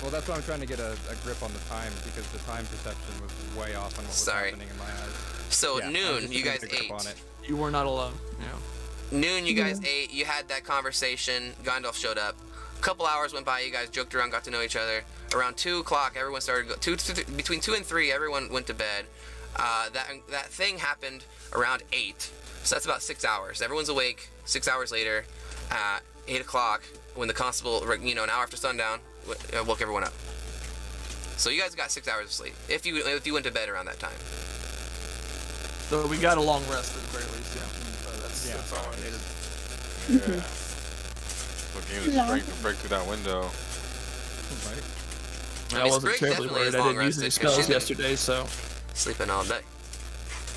Well, that's why I'm trying to get a grip on the time, because the time perception was way off on what was Sorry. happening in my eyes. So Yeah, I was noon, just you trying guys to get a ate. grip on it. You were not alone. Yeah. Noon, you guys ate. You had that conversation. Gandalf showed up. A couple hours went by. You guys joked around, got to know each other. Around 2 o'clock, everyone started between 2 and 3. Everyone went to bed. That thing happened around 8. So that's about 6 hours. Everyone's awake. 6 hours later, 8 o'clock, when the constable, an hour after sundown, woke everyone up. So you guys got 6 hours of sleep if you went to bed around that time. So we got a long rest at the very least. Yeah. That's all I needed. Yeah. Looking at strength to break through that window. Right? I wasn't Sprigg terribly definitely worried. is I long didn't use any rested 'cause spells she's yesterday, so Sleeping all day.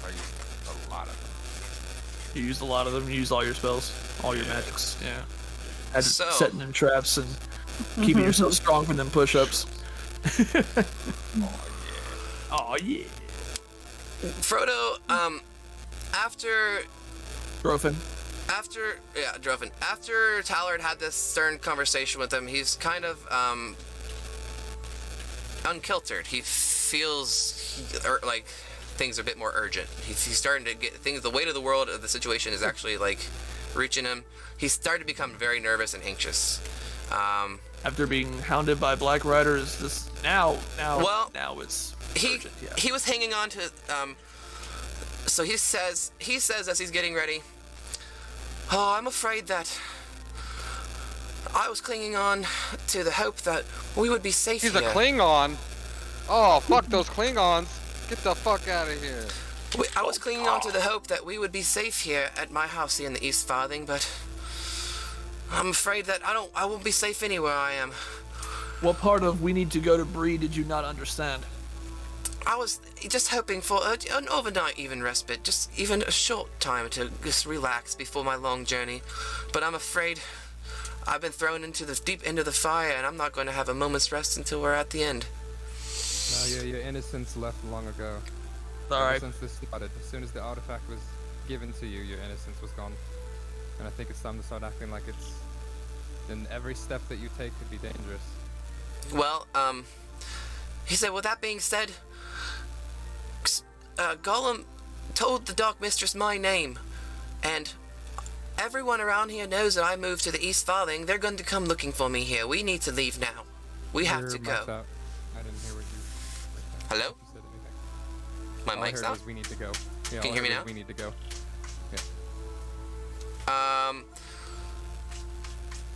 I used a lot of them. you used a lot of them. You used all your spells, all your magics. Yeah. Had So- setting them traps and keeping yourself strong from them push-ups. Oh yeah. Frodo, after Grofin. Drofin. After Tallard had this stern conversation with him, he's kind of unkiltered. He feels like things are a bit more urgent. He's starting to get things. The weight of the world of the situation is actually like reaching him. He's starting to become very nervous and anxious. After being hounded by Black Riders, this now it's urgent, yeah. He was hanging on to. So he says as he's getting ready. Oh, I'm afraid that I was clinging on to the hope that we would be safe He's here. a Klingon. Oh, fuck those Klingons. Get the fuck out of here. I was clinging on to the hope that we would be safe here at my house here in the East Farthing, but I'm afraid that I won't be safe anywhere I am. What part of we need to go to Bree did you not understand? I was just hoping for an overnight even respite, just even a short time to just relax before my long journey. But I'm afraid I've been thrown into the deep end of the fire, and I'm not going to have a moment's rest until we're at the end. No, your innocence left long ago. Alright. Since this started, as soon as the artifact was given to you, your innocence was gone. And I think it's time to start acting like it's... Then every step that you take could be dangerous. Well, he said, with that being said, Gollum told the Dark Mistress my name, and everyone around here knows that I moved to the East Farthing. They're going to come looking for me here. We need to leave now. We have to Your mic's go. out. I didn't hear what you... Hello? You said anything. My All I mic's heard out? was we need to go. Yeah, Can you all I hear me heard now? was we need to go.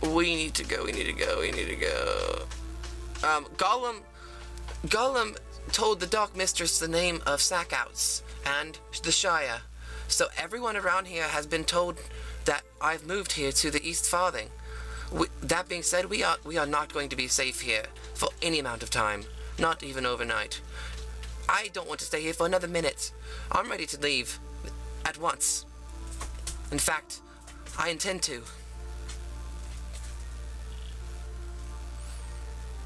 We need to go, we need to go, we need to go. Gollum told the Dark Mistress the name of Sackouts and the Shire. So everyone around here has been told that I've moved here to the East Farthing. That being said, we are not going to be safe here for any amount of time, not even overnight. I don't want to stay here for another minute. I'm ready to leave at once. In fact, I intend to.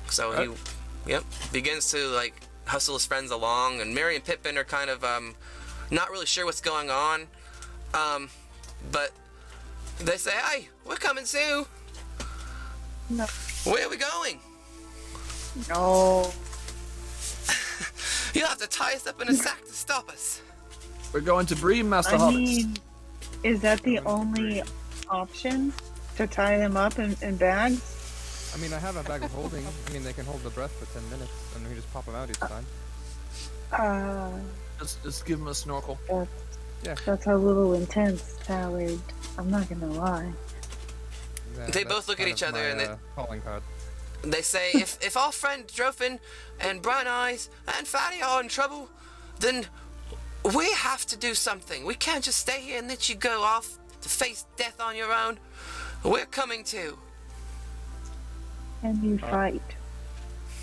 So he, begins to like hustle his friends along, and Merry and Pippin are kind of not really sure what's going on, but they say, "Hey, we're coming soon." No. Where are we going? No. You'll have to tie us up in a sack to stop us. We're going to Bree, Master I Hobbits. mean, is that the only option? To tie them up in bags? I mean, I have a bag of holding. I mean, they can hold the breath for 10 minutes, and we can just pop them out each time. Just give him a snorkel. That's a little intense, Howard. I'm not gonna lie. Yeah, They both look at each other and they... calling card. They say, if our friend Drofin and Bright Eyes and Fatty are in trouble, then we have to do something. We can't just stay here and let you go off to face death on your own. We're coming too. And you fight.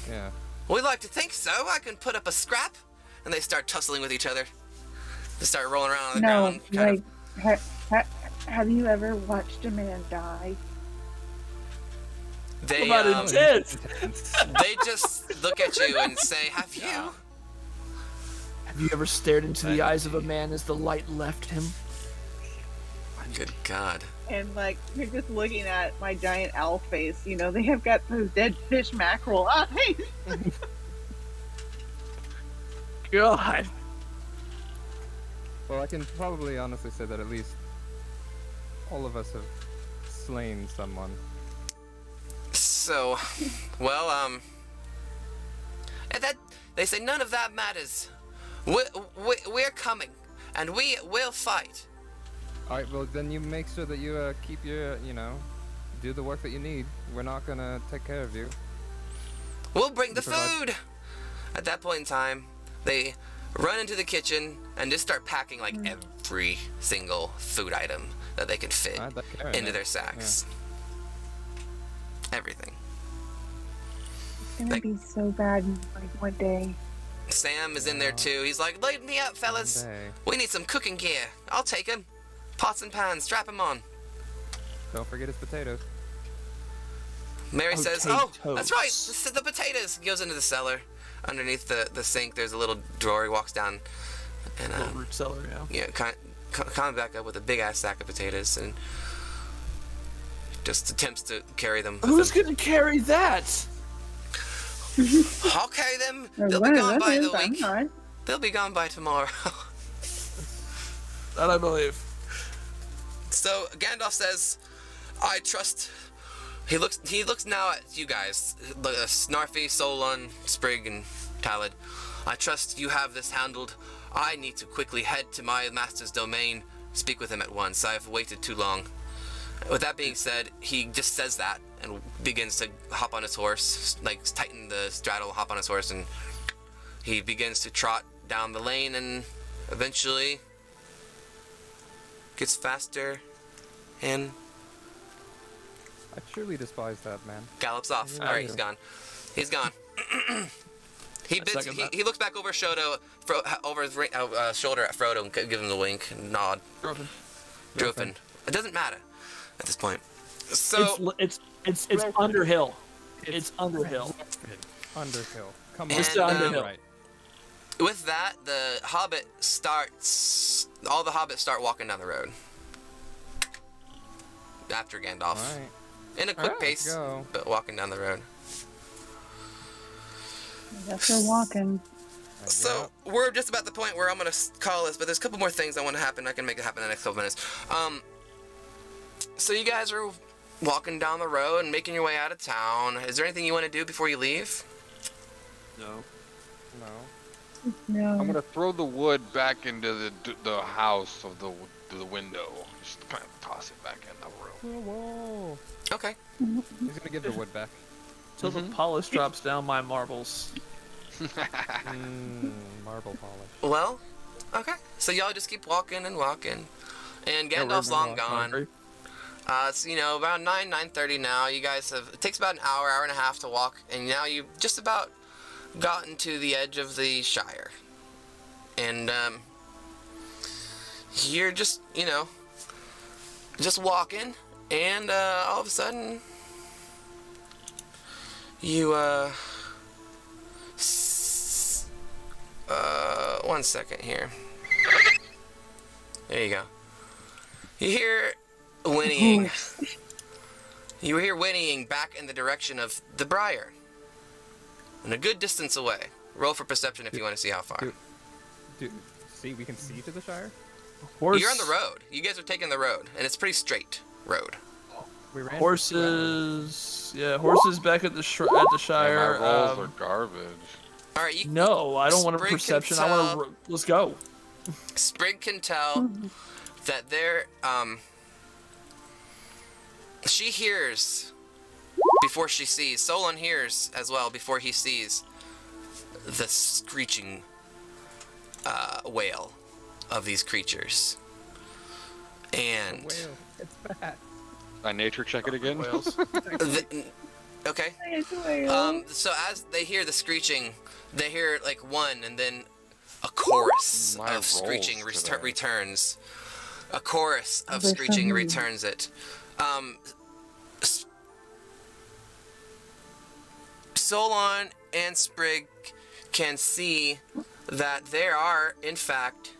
Yeah. We like to think so. I can put up a scrap. And they start tussling with each other. They start rolling around on the ground. Like, have you ever watched a man die? They, What about intense? they just look at you and say, have you? Have you ever stared into the eyes of a man as the light left him? Good God. And like, you're just looking at my giant owl face. You know, they have got those dead fish mackerel eyes. God. Well, I can probably honestly say that at least all of us have slain someone. So, well, and that they say none of that matters. We're coming, and we will fight. Alright, well then you make sure that you keep your, do the work that you need. We're not gonna take care of you. We'll bring the provide- food. At that point in time, they run into the kitchen and just start packing like every single food item that they can fit Alright, that carrot, into man. their sacks. Everything. It's gonna be so bad like one day. Sam is in there too. He's like, "Load me up, fellas. We need some cooking gear. I'll take him. Pots and pans. Strap him on." Don't forget his potatoes. Mary says, "Oh, Potatoes. that's right. The potatoes." He goes into the cellar. Underneath the sink, there's a little drawer. He walks down, and Little root cellar, yeah. kind of back up with a big ass sack of potatoes, and just attempts to carry them. with Who's him. gonna carry that? I'll carry them. Or They'll be one gone of by us the is, I'm week. not. They'll be gone by tomorrow. That I believe. So Gandalf says, I trust... He looks now at you guys, Snarfy, Solon, Sprigg, and Talad. I trust you have this handled. I need to quickly head to my master's domain, speak with him at once. I've waited too long. With that being said, he just says that and begins to hop on his horse, like tighten the straddle, hop on his horse, and he begins to trot down the lane and eventually gets faster and I truly despise that man. gallops off. Yeah, All right, yeah. he's gone. He's gone. He bids, second that. he looks back over over his shoulder at Frodo and gives him the wink and nod. Drofin. It doesn't matter at this point. So It's Underhill. It's Underhill. Underhill. Come And, on. Underhill. Right. with that, all the hobbits start walking down the road after Gandalf. Alright. In a quick Alright, pace, let's go. but walking down the road. I guess we're walking. So we're just about the point where I'm gonna call this, but there's a couple more things I want to happen. I can make it happen in the next couple minutes. So you guys are walking down the road and making your way out of town. Is there anything you want to do before you leave? No. No. No. I'm gonna throw the wood back into the house of the window. Just kind of toss it back in the room. Whoa. Okay. He's gonna give the wood back. Till the polish drops down my marbles. Marble polish. Well, okay. So y'all just keep walking and walking, and Yeah, Gandalf's we're long walking. gone. It's around 9:30 now. You guys have. It takes about an hour and a half to walk, and now you've just about gotten to the edge of the Shire, and you're just just walking, and all of a sudden you 1 second here. There you go. You hear whinnying. You hear whinnying back in the direction of the Briar. And a good distance away. Roll for perception if you want to see how far. Dude, see, we can see to the Shire? Horse, You're on the road. You guys are taking the road, and it's a pretty straight road. We ran. Horses. Yeah, horses back at the Shire. Yeah, my rolls are garbage. All right, you No, I don't want a Sprigg can perception. I want to. Let's go. Sprigg can tell that they're she hears before she sees. Solon hears as well before he sees the screeching wail of these creatures. And Whale. It's bad. I nature check it again. okay. It's a whale. So as they hear the screeching, they hear like one, and then a chorus My of screeching rolls today. returns. A chorus of There's screeching some- returns it. Solon and Sprigg can see that they are, in fact,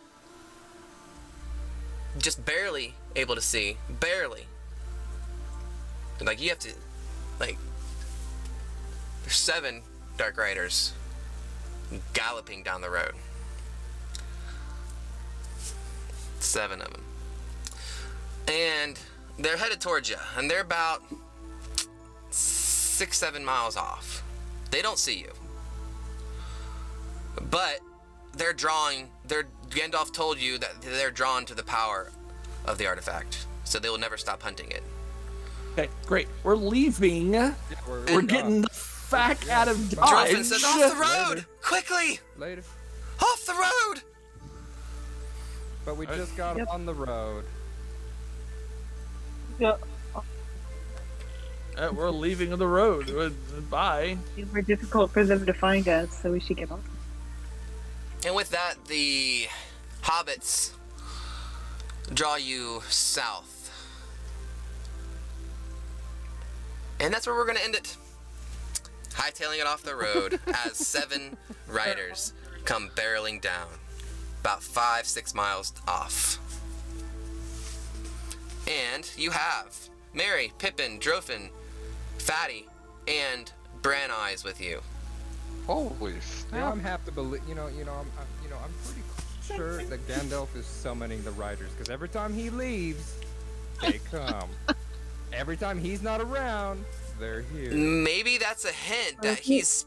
just barely able to see. Barely. Like, you have to, like, there's 7 Dark Riders galloping down the road. 7 of them. And they're headed towards you, and they're about 6-7 miles off. They don't see you. But Gandalf told you that they're drawn to the power of the artifact, so they will never stop hunting it. Okay, great. We're leaving. We're getting the fuck out of Dodge. Drofin says, off the road! Later. Quickly! Later. Off the road! But we just got Yep. on the road. Yeah. We're leaving the road. Bye. It's more difficult for them to find us, so we should get on. And with that, the hobbits draw you south. And that's where we're going to end it. Hightailing it off the road as 7 riders come barreling down. About 5-6 miles off. And you have Merry, Pippin, Drofin, Fatty, and Bran Eyes with you. Holy You know, snap! I'm have to believe. I'm pretty sure that Gandalf is summoning the riders because every time he leaves, they come. Every time he's not around, they're here. Maybe that's a hint that he's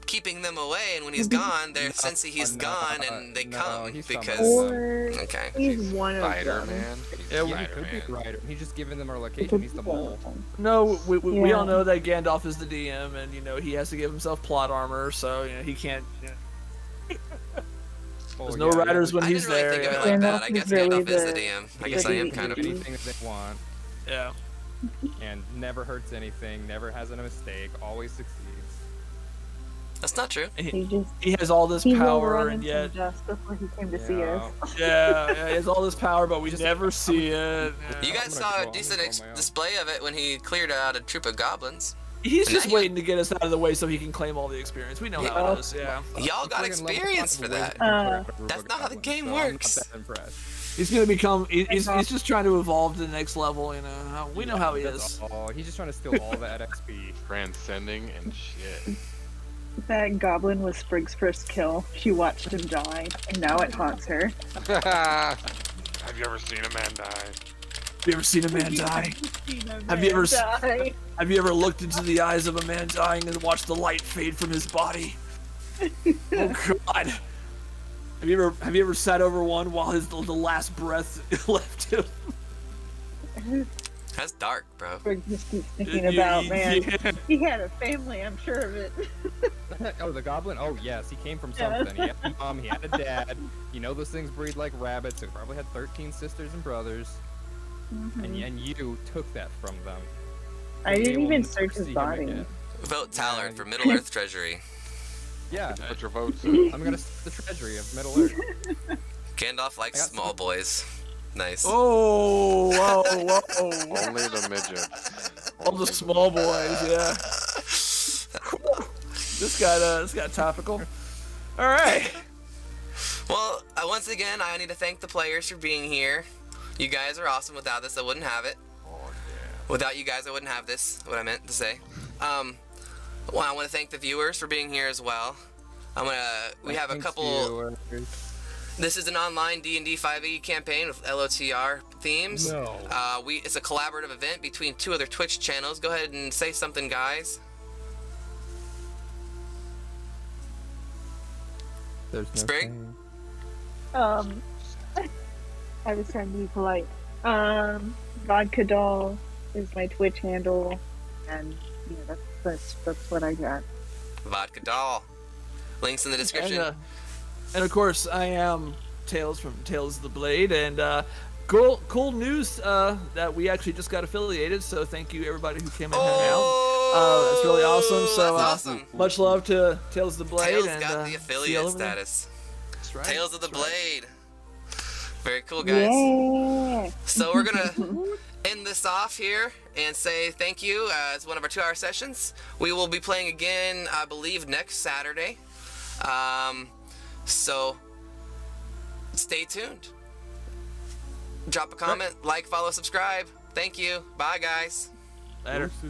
keeping them away, and when he's gone, they're sensing he's gone, and they come he's because. Or Okay. he's one of them. Spider-Man. Yeah, He could be the rider. He's just giving them our location. He's the mole. No, we all Yeah. know that Gandalf is the DM, and he has to give himself plot armor, so he can't. Oh, There's no riders when I he's didn't really there. think of it Yeah. like that. Gandalf I guess is really Gandalf is the the- DM. I guess I am kind of. anything that they want, Yeah. and never hurts anything. Never has a mistake. Always succeeds. That's not true. He has all this He will power, run and into yet, dust before he came to see us. yeah, he has all this power, but we never see it. You Yeah. guys saw a decent display of it when he cleared out a troop of goblins. He's And just now waiting to get us out of the way so he can claim all the experience. We know how it is. Yeah. Y'all got Friggin' level experience five for way that. to correct a That's Rubo not how the goblin, game so works. I'm not that impressed. He's gonna become. He's just trying to evolve to the next level. We know how he That's is. all. He's just trying to steal all that XP. Transcending and shit. That goblin was Sprigg's first kill. She watched him die, and now it haunts her. Have you ever seen a man die? Have you ever seen a man die? Have you ever die? Have you ever looked into the eyes of a man dying and watched the light fade from his body? Oh God! Have you ever sat over one while the last breath left him? That's dark, bro. Sprigg just keeps thinking about, man. Yeah. He had a family, I'm sure of it. Oh, the goblin? Oh, yes, he came from something. He had a mom, he had a dad. Those things breed like rabbits. He probably had 13 sisters and brothers. And you took that from them. I didn't Able even to search his see him body. again. Vote Tallard for Middle Earth Treasury. Yeah, Put your votes. I'm gonna the treasury of Middle Earth. Gandalf likes small boys. Nice. Oh, whoa. Only the midgets. All the small boys, yeah. This got topical. All right. Well, once again, I need to thank the players for being here. You guys are awesome. Without this, I wouldn't have it. Without you guys, I wouldn't have this. What I meant to say. Well, I want to thank the viewers for being here as well. We have a Thanks, couple. viewers. This is an online D&D 5e campaign with LOTR themes. No. It's a collaborative event between two other Twitch channels. Go ahead and say something, guys. There's no Sprigg? shame. I was trying to be polite. Vodka Doll is my Twitch handle, and yeah, that's what I got. Vodka Doll. Links in the description. And of course, I am Tails from Tales of the Blade, and cool news that we actually just got affiliated. So thank you everybody who came and hung out. That's really awesome. So that's awesome. Much love to Tales of the Blade. Tails and got the see you affiliate over there. status. That's right. Tales of the That's right. Blade. Very cool, guys. Yeah. So we're gonna end this off here and say thank you. It's one of our 2-hour sessions. We will be playing again, I believe, next Saturday. So stay tuned. Drop a comment, like, follow, subscribe. Thank you. Bye, guys. Later. Deuces.